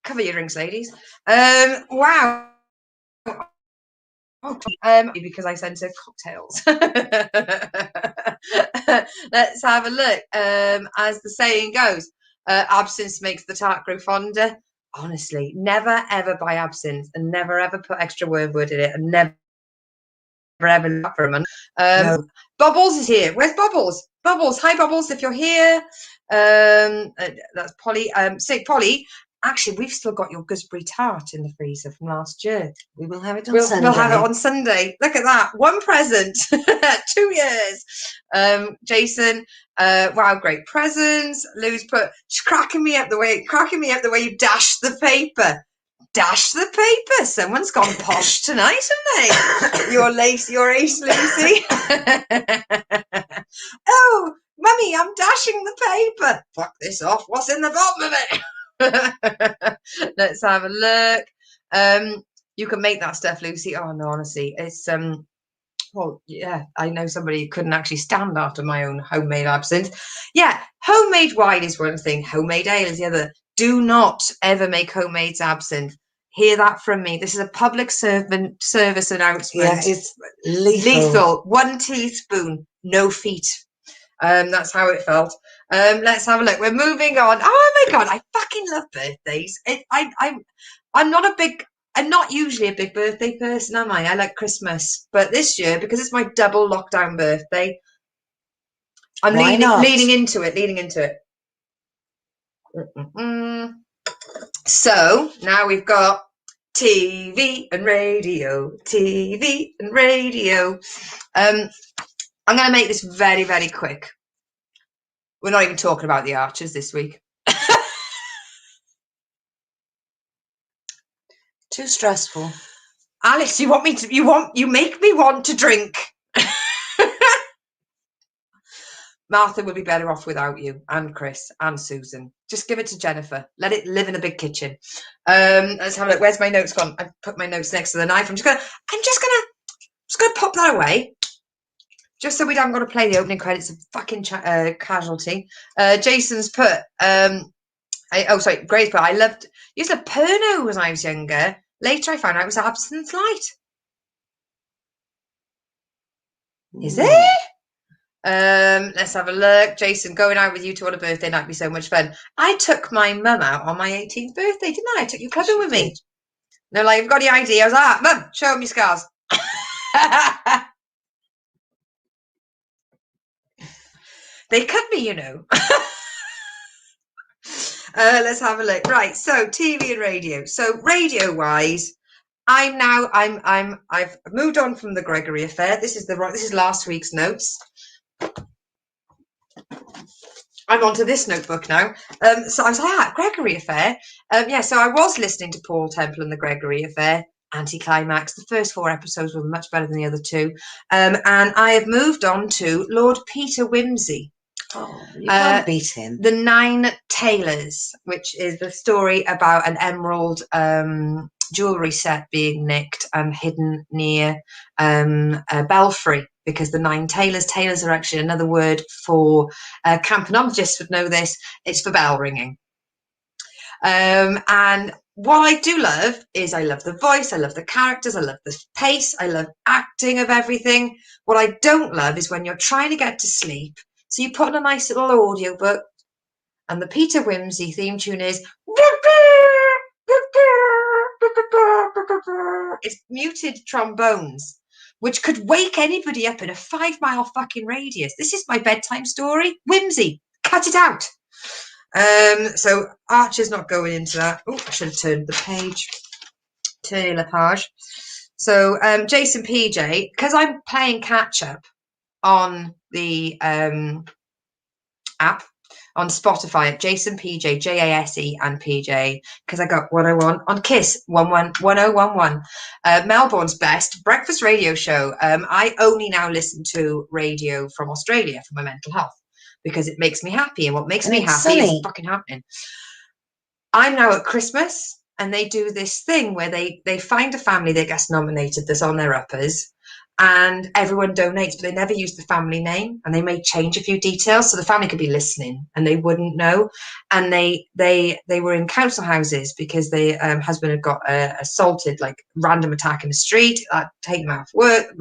A: cover your drinks, ladies. Wow. Because I sent her cocktails. Let's have a look. As the saying goes, absinthe makes the tart grow fonder. Honestly, never ever buy absinthe and never ever put extra wormwood in it and never ever for a month. No. Bubbles is here. Where's Bubbles? Bubbles, hi Bubbles, if you're here. That's Polly. Say Polly. Actually, we've still got your gooseberry tart in the freezer from last year.
B: We will have it on Sunday.
A: We'll have it on Sunday. Look at that. One present. 2 years. Jason, wow, great presents. Lou's she's cracking me up the way you dash the paper. Dash the paper. Someone's gone posh tonight, haven't they? Your ace, Lucy. Oh, Mummy, I'm dashing the paper. Fuck this off. What's in the bottom of it? Let's have a look. You can make that stuff, Lucy. Oh no, honestly, it's well, yeah, I know somebody who couldn't actually stand after my own homemade absinthe. Yeah, homemade wine is one thing, homemade ale is the other. Do not ever make homemade absinthe. Hear that from me. This is a public service announcement.
B: Yeah, it's lethal.
A: 1 teaspoon, no feet. That's how it felt. Let's have a look. We're moving on. Oh my god, I fucking love birthdays. I'm not usually a big birthday person, am I? I like Christmas, but this year, because it's my double lockdown birthday, I'm leaning into it. So now we've got TV and radio, TV and radio. I'm going to make this very, very quick. We're not even talking about the Archers this week.
B: Too stressful.
A: Alice, you make me want to drink. Martha would be better off without you, and Chris, and Susan. Just give it to Jennifer. Let it live in a big kitchen. Let's have a look. Where's my notes gone? I've put my notes next to the knife. I'm just gonna pop that away, just so we haven't got to play the opening credits of fucking Casualty. Jason's put. Grace put. Used to Pernod when I was younger. Later, I found out it was Absinthe Light. Is it? Let's have a look. Jason, going out with you to on a birthday night would be so much fun. I took my mum out on my 18th birthday, didn't I? I took you clubbing with me. No, like, I've got the idea. I was like, Mum, show me scars. They cut me, you know. Let's have a look. Right, so TV and radio. So radio-wise, I've moved on from the Gregory affair. This is last week's notes. I'm onto this notebook now. So I was like, Gregory affair. So I was listening to Paul Temple and the Gregory affair. Anticlimax. The first 4 episodes were much better than the other 2. And I have moved on to Lord Peter Wimsey.
B: Oh, you can't beat him.
A: The 9 Tailors, which is the story about an emerald jewellery set being nicked and hidden near a belfry, because the 9 tailors are actually another word for campanologists would know this. It's for bell ringing. And what I do love is I love the voice, I love the characters, I love the pace, I love acting of everything. What I don't love is when you're trying to get to sleep, so you put on a nice little audiobook, and the Peter Wimsey theme tune is it's muted trombones, which could wake anybody up in a 5-mile fucking radius. This is my bedtime story. Wimsey, cut it out. So Archer's not going into that. Oh, I should have turned the page. Turn la page. So Jason PJ, because I'm playing catch up on the app on Spotify at Jason PJ, JASE and PJ, because I got what I want on Kiss 1011. Melbourne's best breakfast radio show. I only now listen to radio from Australia for my mental health, because it makes me happy, and what makes me happy is fucking happening. I'm now at Christmas, and they do this thing where they find a family that gets nominated that's on their uppers, and everyone donates, but they never use the family name, and they may change a few details, so the family could be listening and they wouldn't know. And they were in council houses because the husband had got assaulted, like random attack in the street, taken him out of work,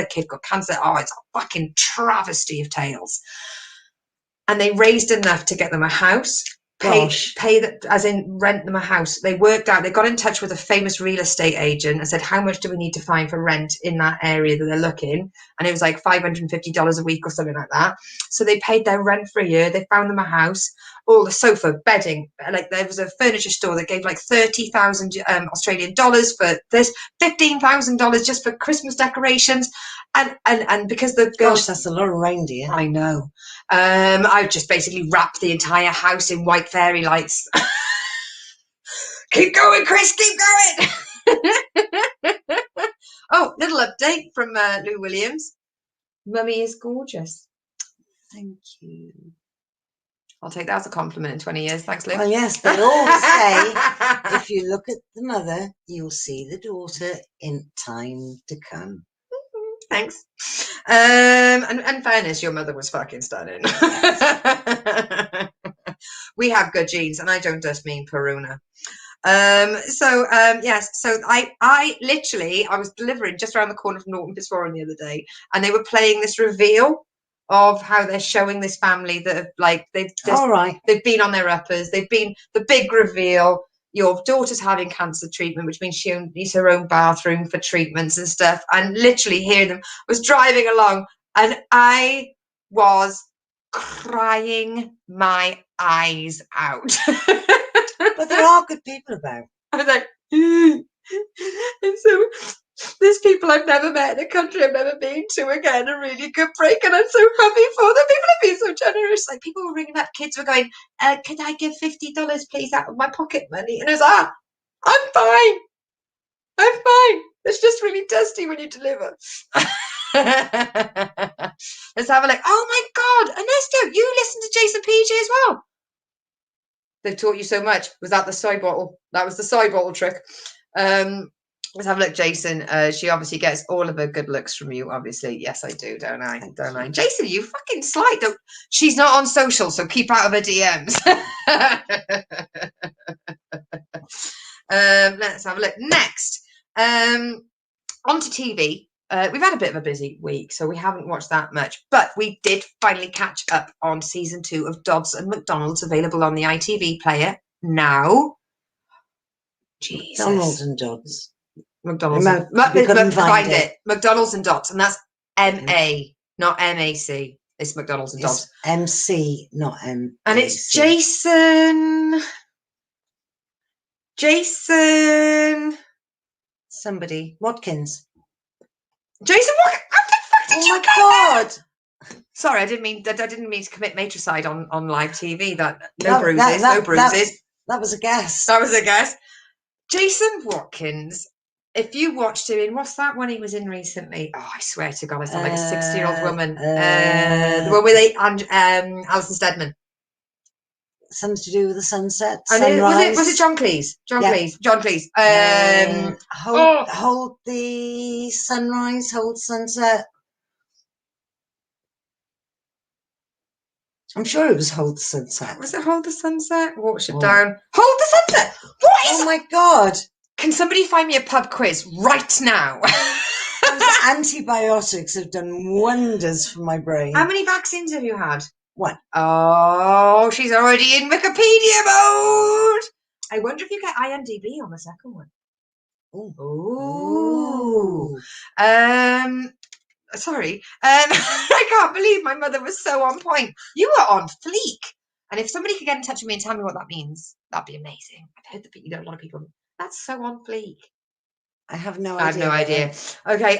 A: kid got cancer. Oh, it's a fucking travesty of tales. And they raised enough to get them a house, pay that, as in rent them a house. They worked out, they got in touch with a famous real estate agent and said, how much do we need to find for rent in that area that they're looking? And it was like $550 a week or something like that. So they paid their rent for a year. They found them a house, all the sofa, bedding. Like, there was a furniture store that gave like 30,000 Australian dollars for this, $15,000 just for Christmas decorations. And because the girls,
B: gosh, that's a lot of reindeer.
A: I know. I just basically wrapped the entire house in white fairy lights. Keep going, Chris, keep going. Oh, little update from Lou Williams. Mummy is gorgeous.
B: Thank you.
A: I'll take that as a compliment in 20 years. Thanks, Lou.
B: Well, yes, they always say if you look at the mother, you'll see the daughter in time to come.
A: Thanks. And fairness, your mother was fucking stunning. We have good genes, and I don't just mean Peruna. Yes, so I literally, I was delivering just around the corner from Norton Fitzwarren the other day, and they were playing this reveal of how they're showing this family that have, like, they've been on their uppers, they've been the big reveal. Your daughter's having cancer treatment, which means she needs her own bathroom for treatments and stuff. And literally hearing them, I was driving along and I was crying my eyes out.
B: But there are good people about.
A: I was like, and so there's people I've never met in a country I've never been to again, a really good break, and I'm so happy for them. People have been so generous. Like people were ringing up, kids were going, could I give $50 please out of my pocket money? And I was I'm fine. I'm fine. It's just really dusty when you deliver. Let's have a look. Oh my God, Ernesto, you listen to Jason PG as well. They've taught you so much. Was that the soy bottle? That was the soy bottle trick. Let's have a look, Jason. She obviously gets all of her good looks from you, obviously. Yes, I do, don't I? Don't I? Jason, you fucking slight. She's not on social, so keep out of her DMs. Let's have a look. Next, onto TV. We've had a bit of a busy week, so we haven't watched that much, but we did finally catch up on season 2 of Dodds and McDonald's, available on the ITV player now. Jesus.
B: McDonald's and Dodds.
A: McDonald's.
B: Find it.
A: McDonald's and Dodds, and that's MA, not MAC. It's McDonald's and Dodds.
B: MC, not M.
A: And it's Jason. Somebody.
B: Watkins.
A: Jason Watkins. How the fuck did you
B: get that? Sorry,
A: I didn't mean to commit matricide on live TV. No bruises.
B: That was a guess.
A: That was a guess. Jason Watkins. If you watched him in, what's that one he was in recently? Oh, I swear to God, I sound like a 60-year-old woman. The one with Alison Steadman.
B: Something to do with the sunset.
A: Was it John Cleese? John Cleese.
B: Hold the sunrise, hold sunset. I'm sure it was Hold the Sunset.
A: Was it Hold the Sunset? Watch it down. Hold the Sunset. What is?
B: Oh my God!
A: Can somebody find me a pub quiz right now?
B: Those antibiotics have done wonders for my brain.
A: How many vaccines have you had?
B: 1.
A: Oh, she's already in Wikipedia mode. I wonder if you get IMDb on the second one. Ooh. Sorry. I can't believe my mother was so on point. You were on fleek. And if somebody could get in touch with me and tell me what that means, that'd be amazing. I've heard a lot of people. That's so on fleek.
B: I have no idea.
A: I have no idea. Okay.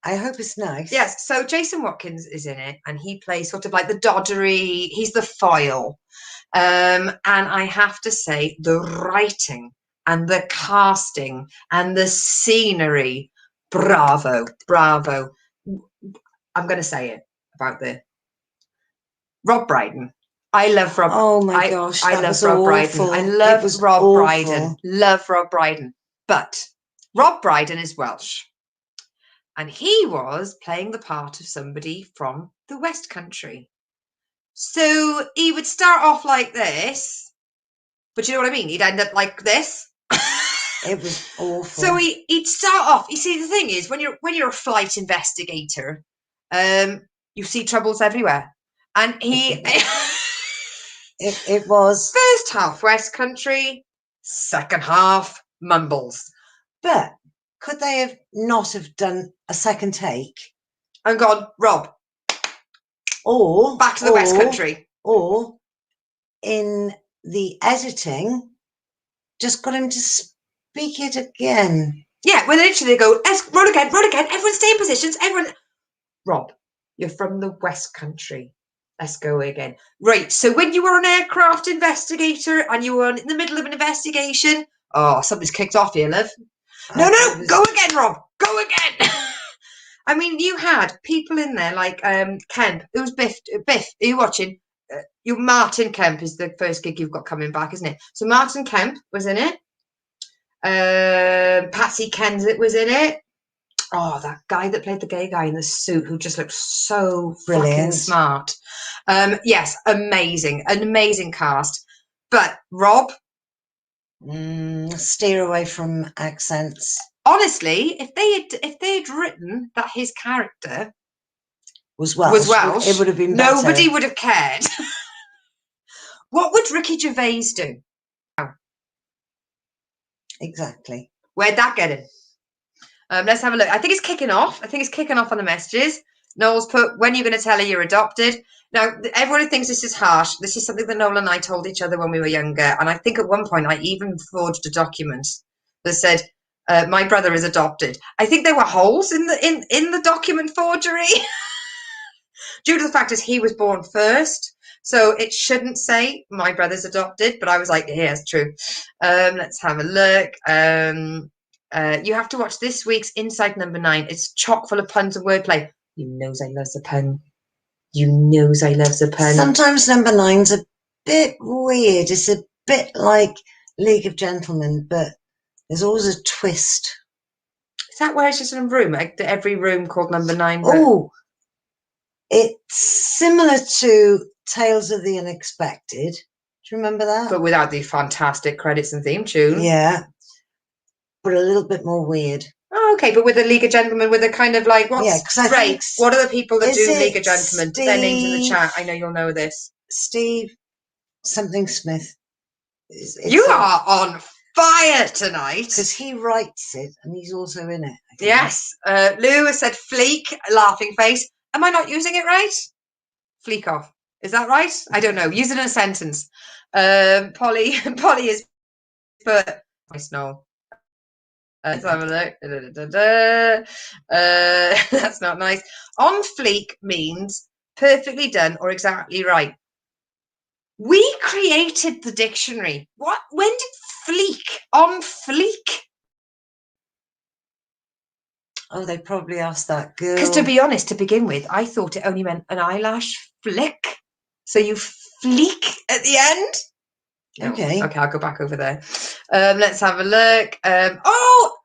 B: I hope it's nice.
A: Yes. So Jason Watkins is in it, and he plays sort of like the doddery. He's the foil. And I have to say, the writing and the casting and the scenery, bravo. I'm going to say it about Rob Brydon. I love Rob.
B: Oh my gosh,
A: I love Rob Brydon. I love Rob Brydon. Love Rob Brydon. But Rob Brydon is Welsh, and he was playing the part of somebody from the West Country. So he would start off like this, but you know what I mean? He'd end up like this.
B: It was awful.
A: So he'd start off. You see, the thing is, when you're a flight investigator, you see troubles everywhere, and he.
B: It was
A: first half West Country, second half mumbles.
B: But could they not have done a second take
A: and gone, Rob,
B: or
A: back to the West Country,
B: or in the editing, just got him to speak it again?
A: Yeah, well, literally they go, roll again, everyone stay in positions, Rob, you're from the West Country. Let's go again. Right, so when you were an aircraft investigator and you were in the middle of an investigation, something's kicked off here, love. No, go again, Rob. Go again. I mean, you had people in there like Kemp. It was Biff. Biff, are you watching? Martin Kemp is the first gig you've got coming back, isn't it? So Martin Kemp was in it. Patsy Kensit was in it. Oh, that guy that played the gay guy in the suit who just looked so brilliant, fucking smart. Yes, amazing, an amazing cast. But Rob,
B: steer away from accents.
A: Honestly, if they had written that his character
B: was Welsh, it would have been better.
A: Nobody would have cared. What would Ricky Gervais do?
B: Exactly.
A: Where'd that get him? Let's have a look. I think it's kicking off. On the messages. Noel's put, when are you going to tell her you're adopted? Now, everyone thinks this is harsh. This is something that Noel and I told each other when we were younger. And I think at one point I even forged a document that said, my brother is adopted. I think there were holes in the document forgery due to the fact that he was born first. So it shouldn't say my brother's adopted, but I was like, yeah, it's true. Let's have a look. You have to watch this week's Inside Number 9. It's chock full of puns and wordplay. You knows I loves a pun. You knows I loves a pun.
B: Sometimes number 9's a bit weird. It's a bit like League of Gentlemen, but there's always a twist.
A: Is that where it's just in a room? Like every room called Number 9?
B: Oh, it's similar to Tales of the Unexpected. Do you remember that?
A: But without the fantastic credits and theme tune.
B: Yeah, but a little bit more weird.
A: Oh, okay, but with the League of Gentlemen, with a kind of like, what's Ray? What are the people that do League of Gentlemen? Put their names in the chat. I know you'll know this.
B: Steve something Smith.
A: You are on fire tonight.
B: Because he writes it and he's also in it.
A: Yes. Lou has said fleek, laughing face. Am I not using it right? Fleek off. Is that right? I don't know. Use it in a sentence. Polly is but I snow. Let's have a look. That's not nice. On fleek means perfectly done or exactly right. We created the dictionary. What? When did fleek? On fleek?
B: Oh, they probably asked that girl.
A: Because to be honest, to begin with, I thought it only meant an eyelash flick. So you fleek at the end?
B: Okay.
A: Okay, I'll go back over there. Let's have a look. Oh!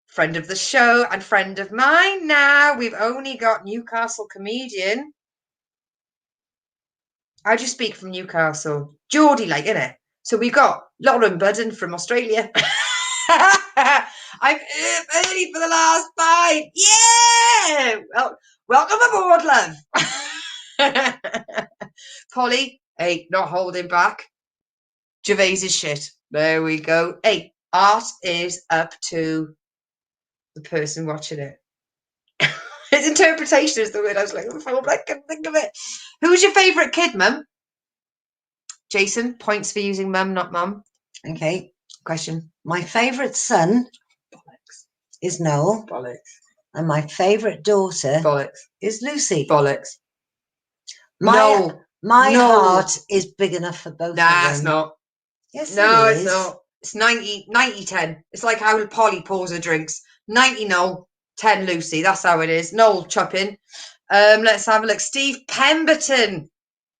A: Friend of the show and friend of mine now. We've only got Newcastle comedian. How do you speak from Newcastle? Geordie like, innit? So we've got Lauren Budden from Australia. I'm early for the last bite. Yeah! Well, welcome aboard, love. Polly, hey, not holding back. Gervais is shit. There we go. Hey, art is up to the person watching it. His interpretation is the word I was like, I couldn't think of it. Who's your favourite kid, Mum? Jason, points for using mum, not mum.
B: Okay.
A: Question.
B: My favourite son is Noel.
A: Bollocks.
B: And my favourite daughter is Lucy.
A: Bollocks.
B: My heart is big enough for both of them.
A: Nah, it's not.
B: Yes,
A: no,
B: it is.
A: It's not. It's 90-10. It's like how Polly pours her drinks. 90 Noel, 10 Lucy. That's how it is. Noel chopping. Let's have a look. Steve Pemberton.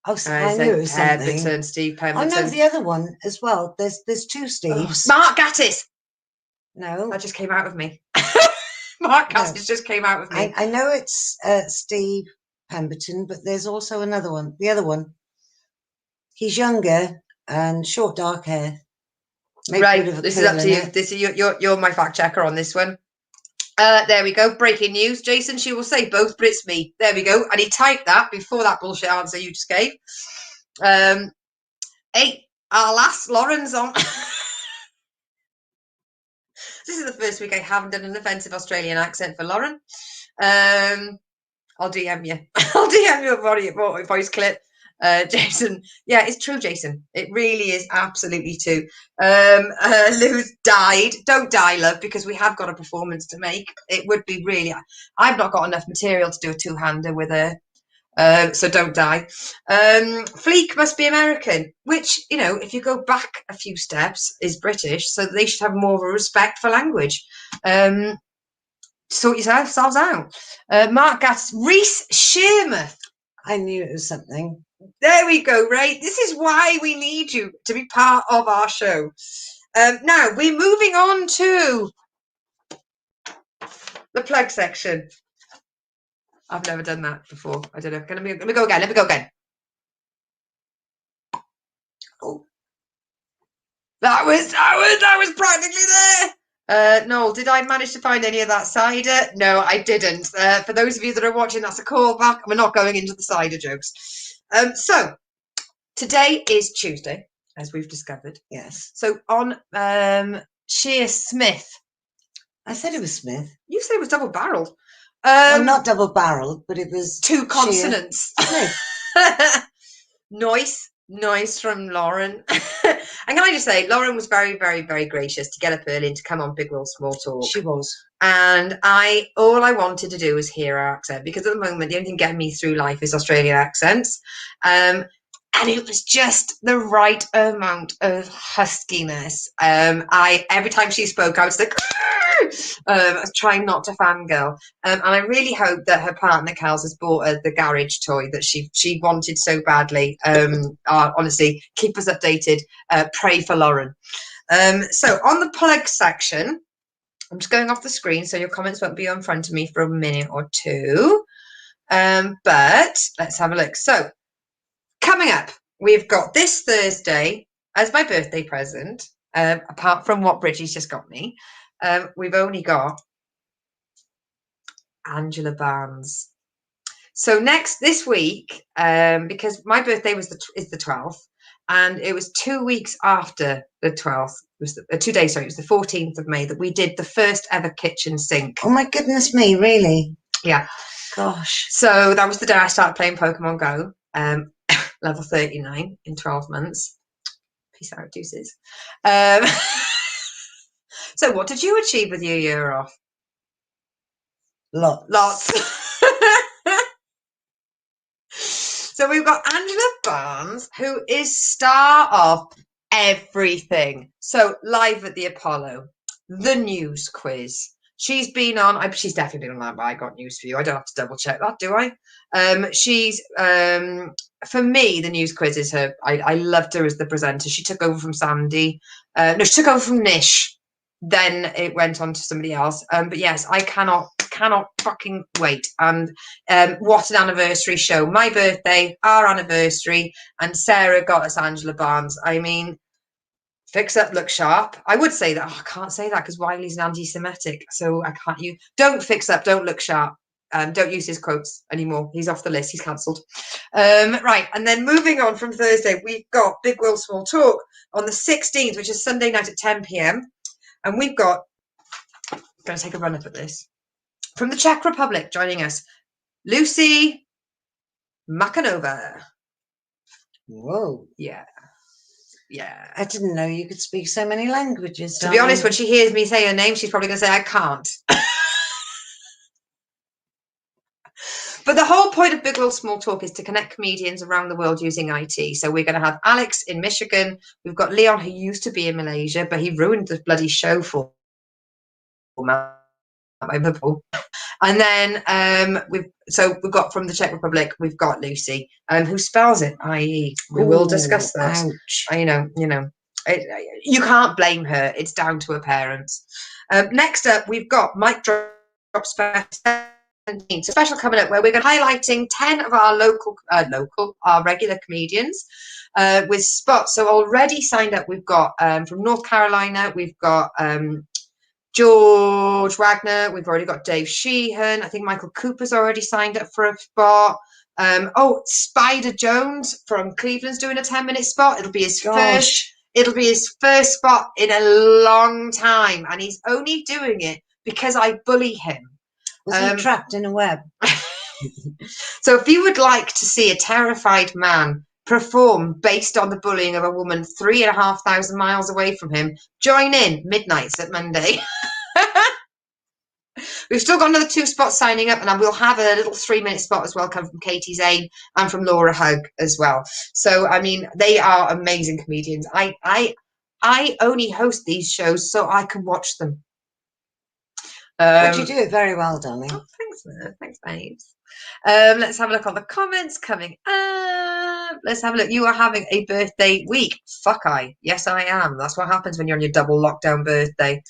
B: Oh, I knew it was
A: Pemberton, Steve Pemberton.
B: I know the other one as well. There's two Steves.
A: Oh, Mark Gattis.
B: No.
A: That just came out of me. Mark Gattis just came out of me.
B: I know it's Steve Pemberton, but there's also another one. The other one. He's younger and short dark hair.
A: Right, this is up to you. This is you're my fact checker on this one. There we go. Breaking news. Jason, she will say both, but it's me. There we go. And he typed that before that bullshit answer you just gave. Hey, our last Lauren's on. This is the first week I haven't done an offensive Australian accent for Lauren. I'll DM you. I'll DM you a voice clip. Jason, yeah, it's true, Jason. It really is absolutely true. Lou's died. Don't die, love, because we have got a performance to make. It would be really. I've not got enough material to do a two-hander with her. So don't die. Fleek must be American, which, you know, if you go back a few steps, is British, so they should have more of a respect for language. Sort yourselves out. Mark Gattis, Reese Shearmouth.
B: I knew it was something.
A: There we go, Ray. This is why we need you to be part of our show. Now, we're moving on to the plug section. I've never done that before. I don't know. Let me go again. Let me go again. Oh, that was practically there. Noel, did I manage to find any of that cider? No, I didn't. For those of you that are watching, that's a callback. We're not going into the cider jokes. So today is Tuesday, as we've discovered.
B: Yes.
A: So on Shear Smith.
B: I said it was Smith.
A: You said it was double-barreled.
B: Well, not double-barreled, but it was
A: two
B: sheer.
A: consonants.
B: No.
A: Nice from Lauren. And can I just say, Lauren was very, very, very gracious to get up early and to come on Big Will Small Talk.
B: She was.
A: And all I wanted to do was hear her accent, because at the moment the only thing getting me through life is Australian accents. And it was just the right amount of huskiness. Every time she spoke, I was like, I was trying not to fangirl. And I really hope that her partner, Kels, has bought her the garage toy that she wanted so badly. Honestly, keep us updated. Pray for Lauren. So on the plug section, I'm just going off the screen, so your comments won't be in front of me for a minute or two. But let's have a look. So coming up, we've got this Thursday as my birthday present, apart from what Bridgie's just got me. We've only got Angela Barnes. So this week, because my birthday is the 12th, and it was 2 weeks after the 12th, it was 2 days, sorry, it was the 14th of May that we did the first ever kitchen sink.
B: Oh my goodness me, really?
A: Yeah.
B: Gosh.
A: So that was the day I started playing Pokemon Go, level 39 in 12 months. Peace out, deuces. So what did you achieve with your year off? Lots. So we've got Angela Barnes, who is star of everything. So Live at the Apollo, the news quiz. She's been on, she's definitely been on that, but I got news for you. I don't have to double check that, do I? She's, for me, the news quiz is her. I loved her as the presenter. She took over from Sandy. No, she took over from Nish. Then it went on to somebody else. But yes, I cannot fucking wait. And what an anniversary show. My birthday, our anniversary, and Sarah got us Angela Barnes. I mean, fix up, look sharp. I would say that. I can't say that because Wiley's an anti-Semitic. So I can't use. Don't fix up, don't look sharp. Don't use his quotes anymore. He's off the list. He's cancelled. Right. And then moving on from Thursday, we've got Big Will Small Talk on the 16th, which is Sunday night at 10 p.m. And we've got, I'm going to take a run up at this, from the Czech Republic joining us, Lucy Makanova.
B: Whoa.
A: Yeah.
B: I didn't know you could speak so many languages.
A: To be honest, when she hears me say her name, she's probably going to say, I can't. But the whole point of Big Will Small Talk is to connect comedians around the world using IT. So we're going to have Alex in Michigan. We've got Leon, who used to be in Malaysia, but he ruined the bloody show for and then we've got from the Czech Republic, we've got Lucy, who spells it, i.e. we will discuss that.
B: Ouch.
A: You know, you can't blame her. It's down to her parents. Next up, we've got Mike Drop Special. Special coming up where we're going to be highlighting 10 of our our regular comedians with spots. So already signed up, we've got from North Carolina, we've got George Wagner, we've already got Dave Sheehan, I think Michael Cooper's already signed up for a spot. Spider Jones from Cleveland's doing a 10-minute spot. It'll be his first spot in a long time, and he's only doing it because I bully him.
B: Was he trapped in a web?
A: So if you would like to see a terrified man perform based on the bullying of a woman 3,500 miles away from him, join in midnights at Monday. We've still got another 2 spots signing up, and we'll have a little 3-minute spot as well come from Katie Zane and from Laura Hug as well. So I mean, they are amazing comedians. I only host these shows so I can watch them.
B: But you do it very well, darling.
A: Oh, thanks, man. Thanks, babes. Let's have a look on the comments coming up. Let's have a look. You are having a birthday week. Fuck I. Yes, I am. That's what happens when you're on your double lockdown birthday.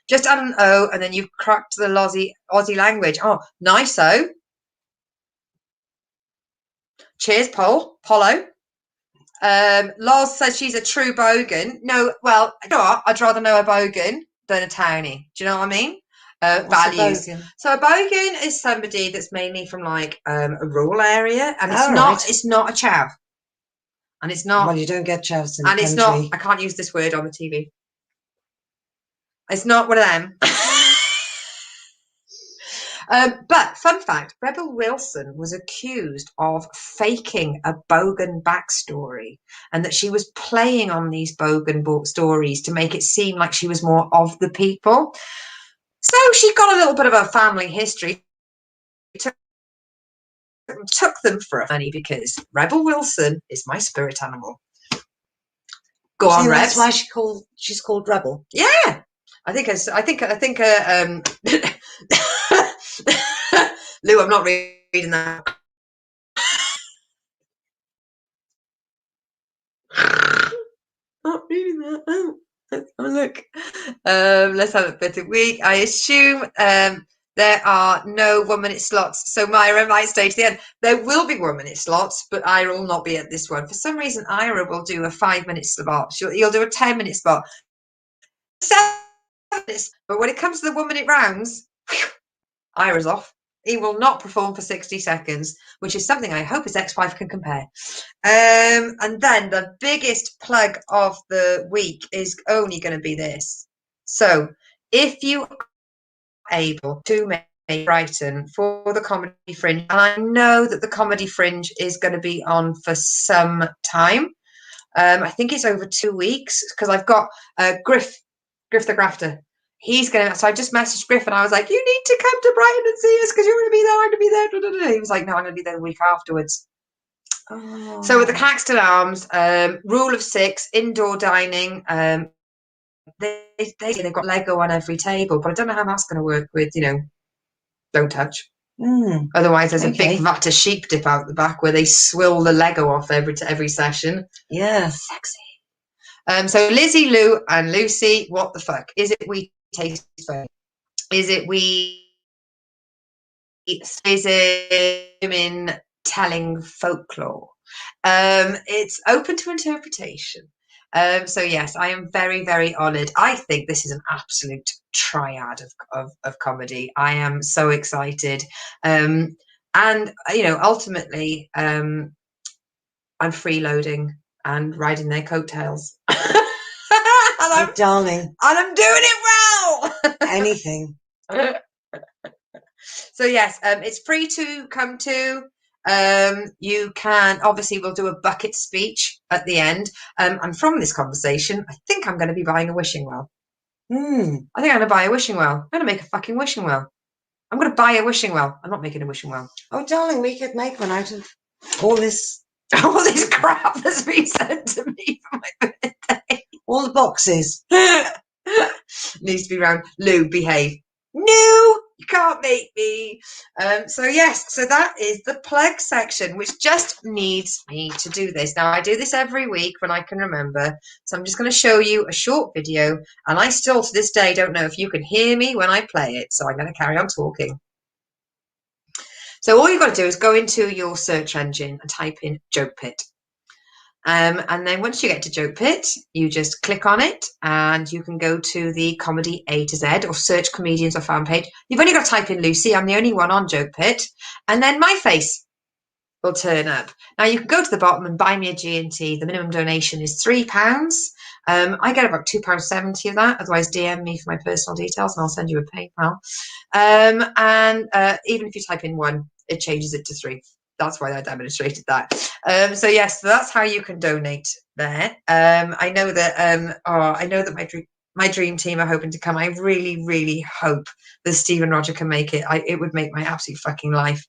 A: Just add an O, and then you've cracked the Aussie language. Oh, nice-o. Cheers, Polo. Loz says she's a true bogan. No, well, you know what? I'd rather know a bogan than a townie. Do you know what I mean? Values. So a bogan is somebody that's mainly from like a rural area, and it's not a chav. And it's not.
B: Well, you don't get chavs in the country.
A: And it's not. I can't use this word on the TV. It's not one of them. But fun fact, Rebel Wilson was accused of faking a bogan backstory and that she was playing on these bogan stories to make it seem like she was more of the people. So she got a little bit of a family history. Took them for a funny because Rebel Wilson is my spirit animal. Go on, Rebs.
B: That's why she's called Rebel.
A: Yeah, I think Lou, I'm not reading that. Not reading that. Oh, let's have a look. Let's have a better week. I assume there are no 1 minute slots. So Myra might stay to the end. There will be 1 minute slots, but Ira will not be at this one. For some reason, Ira will do a 5 minute spot. You'll do a 10 minute spot. 7 minutes. But when it comes to the 1 minute rounds, Ira's off. He will not perform for 60 seconds, which is something I hope his ex-wife can compare. And then the biggest plug of the week is only going to be this. So if you are able to make Brighton for the Comedy Fringe, and I know that the Comedy Fringe is going to be on for some time. I think it's over 2 weeks because I've got Griff the Grafter. He's going. So I just messaged Griff and I was like, "You need to come to Brighton and see us because you're going to be there. I'm going to be there." He was like, "No, I'm going to be there the week afterwards." Oh. So with the Caxton Arms, rule of 6, indoor dining. They've got Lego on every table, but I don't know how that's going to work with don't touch. Otherwise, there's a big vat of sheep dip out the back where they swill the Lego off every session.
B: Yeah,
A: sexy. So Lizzie, Lou, and Lucy, what the fuck? Is it we taste food? Is it we? Is it women telling folklore? It's open to interpretation. So yes, I am very, very honoured. I think this is an absolute triad of comedy. I am so excited. And ultimately, I'm freeloading and riding their coattails.
B: Darling.
A: And I'm doing it well.
B: Anything.
A: So yes, it's free to come to. You can obviously we'll do a bucket speech at the end. And from this conversation, I think I'm going to be buying a wishing well. I think I'm going to buy a wishing well. I'm going to make a fucking wishing well. I'm going to buy a wishing well. I'm not making a wishing well.
B: Oh, darling, we could make one out of all this
A: crap that's been sent to me for my birthday.
B: All the boxes.
A: Needs to be round. Lou, behave. No, you can't make me. So that is the plug section, which just needs me to do this. Now, I do this every week when I can remember. So I'm just going to show you a short video. And I still, to this day, don't know if you can hear me when I play it. So I'm going to carry on talking. So all you've got to do is go into your search engine and type in Joke Pit. And then once you get to Joke Pit, you just click on it and you can go to the Comedy A to Z or search comedians or fan page. You've only got to type in Lucy. I'm the only one on Joke Pit. And then my face will turn up. Now you can go to the bottom and buy me a G&T. The minimum donation is £3. I get about £2.70 of that. Otherwise, DM me for my personal details and I'll send you a PayPal. And even if you type in 1, it changes it to 3. That's why I demonstrated that. So that's how you can donate there. I know that my dream team are hoping to come. I really, really hope that Steve and Roger can make it. It would make my absolute fucking life.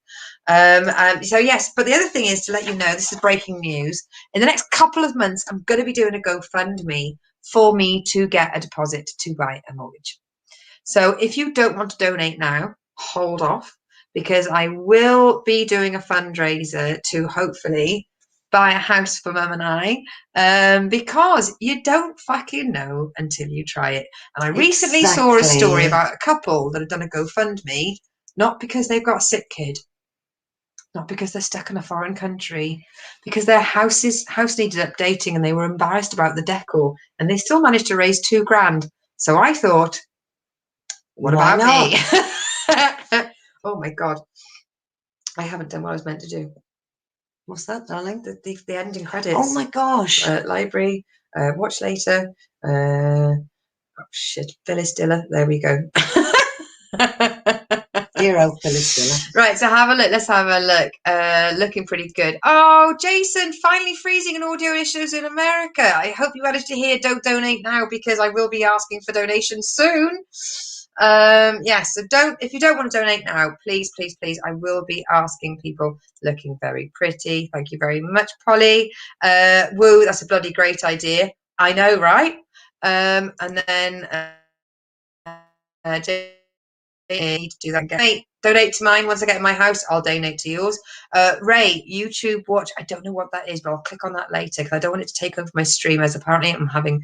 A: But the other thing is to let you know, this is breaking news. In the next couple of months, I'm going to be doing a GoFundMe for me to get a deposit to buy a mortgage. So if you don't want to donate now, hold off. Because I will be doing a fundraiser to hopefully buy a house for Mum and I, because you don't fucking know until you try it. And I recently saw a story about a couple that had done a GoFundMe, not because they've got a sick kid, not because they're stuck in a foreign country, because their house needed updating and they were embarrassed about the decor, and they still managed to raise £2,000. So I thought, what about me? Oh my God, I haven't done what I was meant to do.
B: What's that, darling?
A: The ending credits.
B: Oh my gosh.
A: Library, watch later. Oh shit, Phyllis Diller. There we go.
B: Hero, Phyllis Diller.
A: Right, so have a look. Let's have a look. Looking pretty good. Oh, Jason, finally freezing an audio issues in America. I hope you managed to hear Don't Donate Now, because I will be asking for donations soon. So if you don't want to donate now, please, please, please, I will be asking people. Looking very pretty. Thank you very much, Polly. Woo, that's a bloody great idea. I know, right? And then need to do that again. Donate to mine. Once I get in my house, I'll donate to yours. Ray, YouTube watch. I don't know what that is, but I'll click on that later because I don't want it to take over my stream, as apparently I'm having.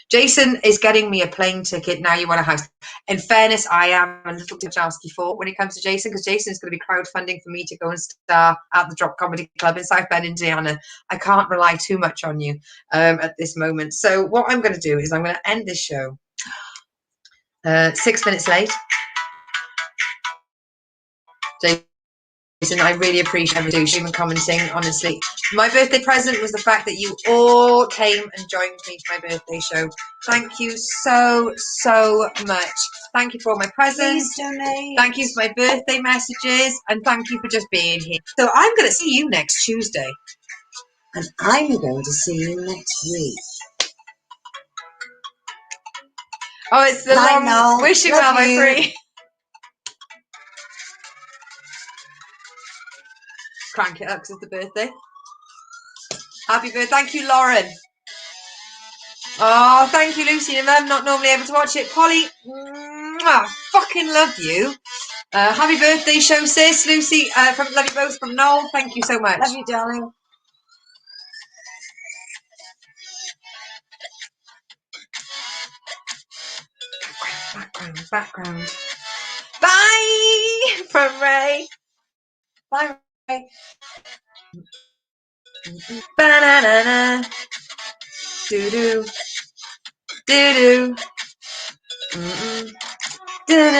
A: Jason is getting me a plane ticket. Now you want a house. In fairness, I am a little bit asky for when it comes to Jason, because Jason's going to be crowdfunding for me to go and star at the Drop Comedy Club in South Bend, Indiana. I can't rely too much on you at this moment. So what I'm going to do is I'm going to end this show 6 minutes late. Jason, I really appreciate you even commenting, honestly. My birthday present was the fact that you all came and joined me to my birthday show. Thank you so, so much. Thank you for all my presents. Thank you for my birthday messages. And thank you for just being here. So I'm going to see you next Tuesday.
B: And I'm going to see you next week.
A: Oh, it's the long wishing well by Free. Crank it up because it's the birthday. Happy birthday. Thank you, Lauren. Oh, thank you, Lucy and Mum. Not normally able to watch it. Polly, fucking love you. Happy birthday show, sis. Lucy, love you both from Noel. Thank you so much.
B: Love you, darling.
A: Background. Bye from Ray.
B: Bye, Ray.
A: Ba-na-na-na. Do-do. Do-do. Mm-mm. Do-do.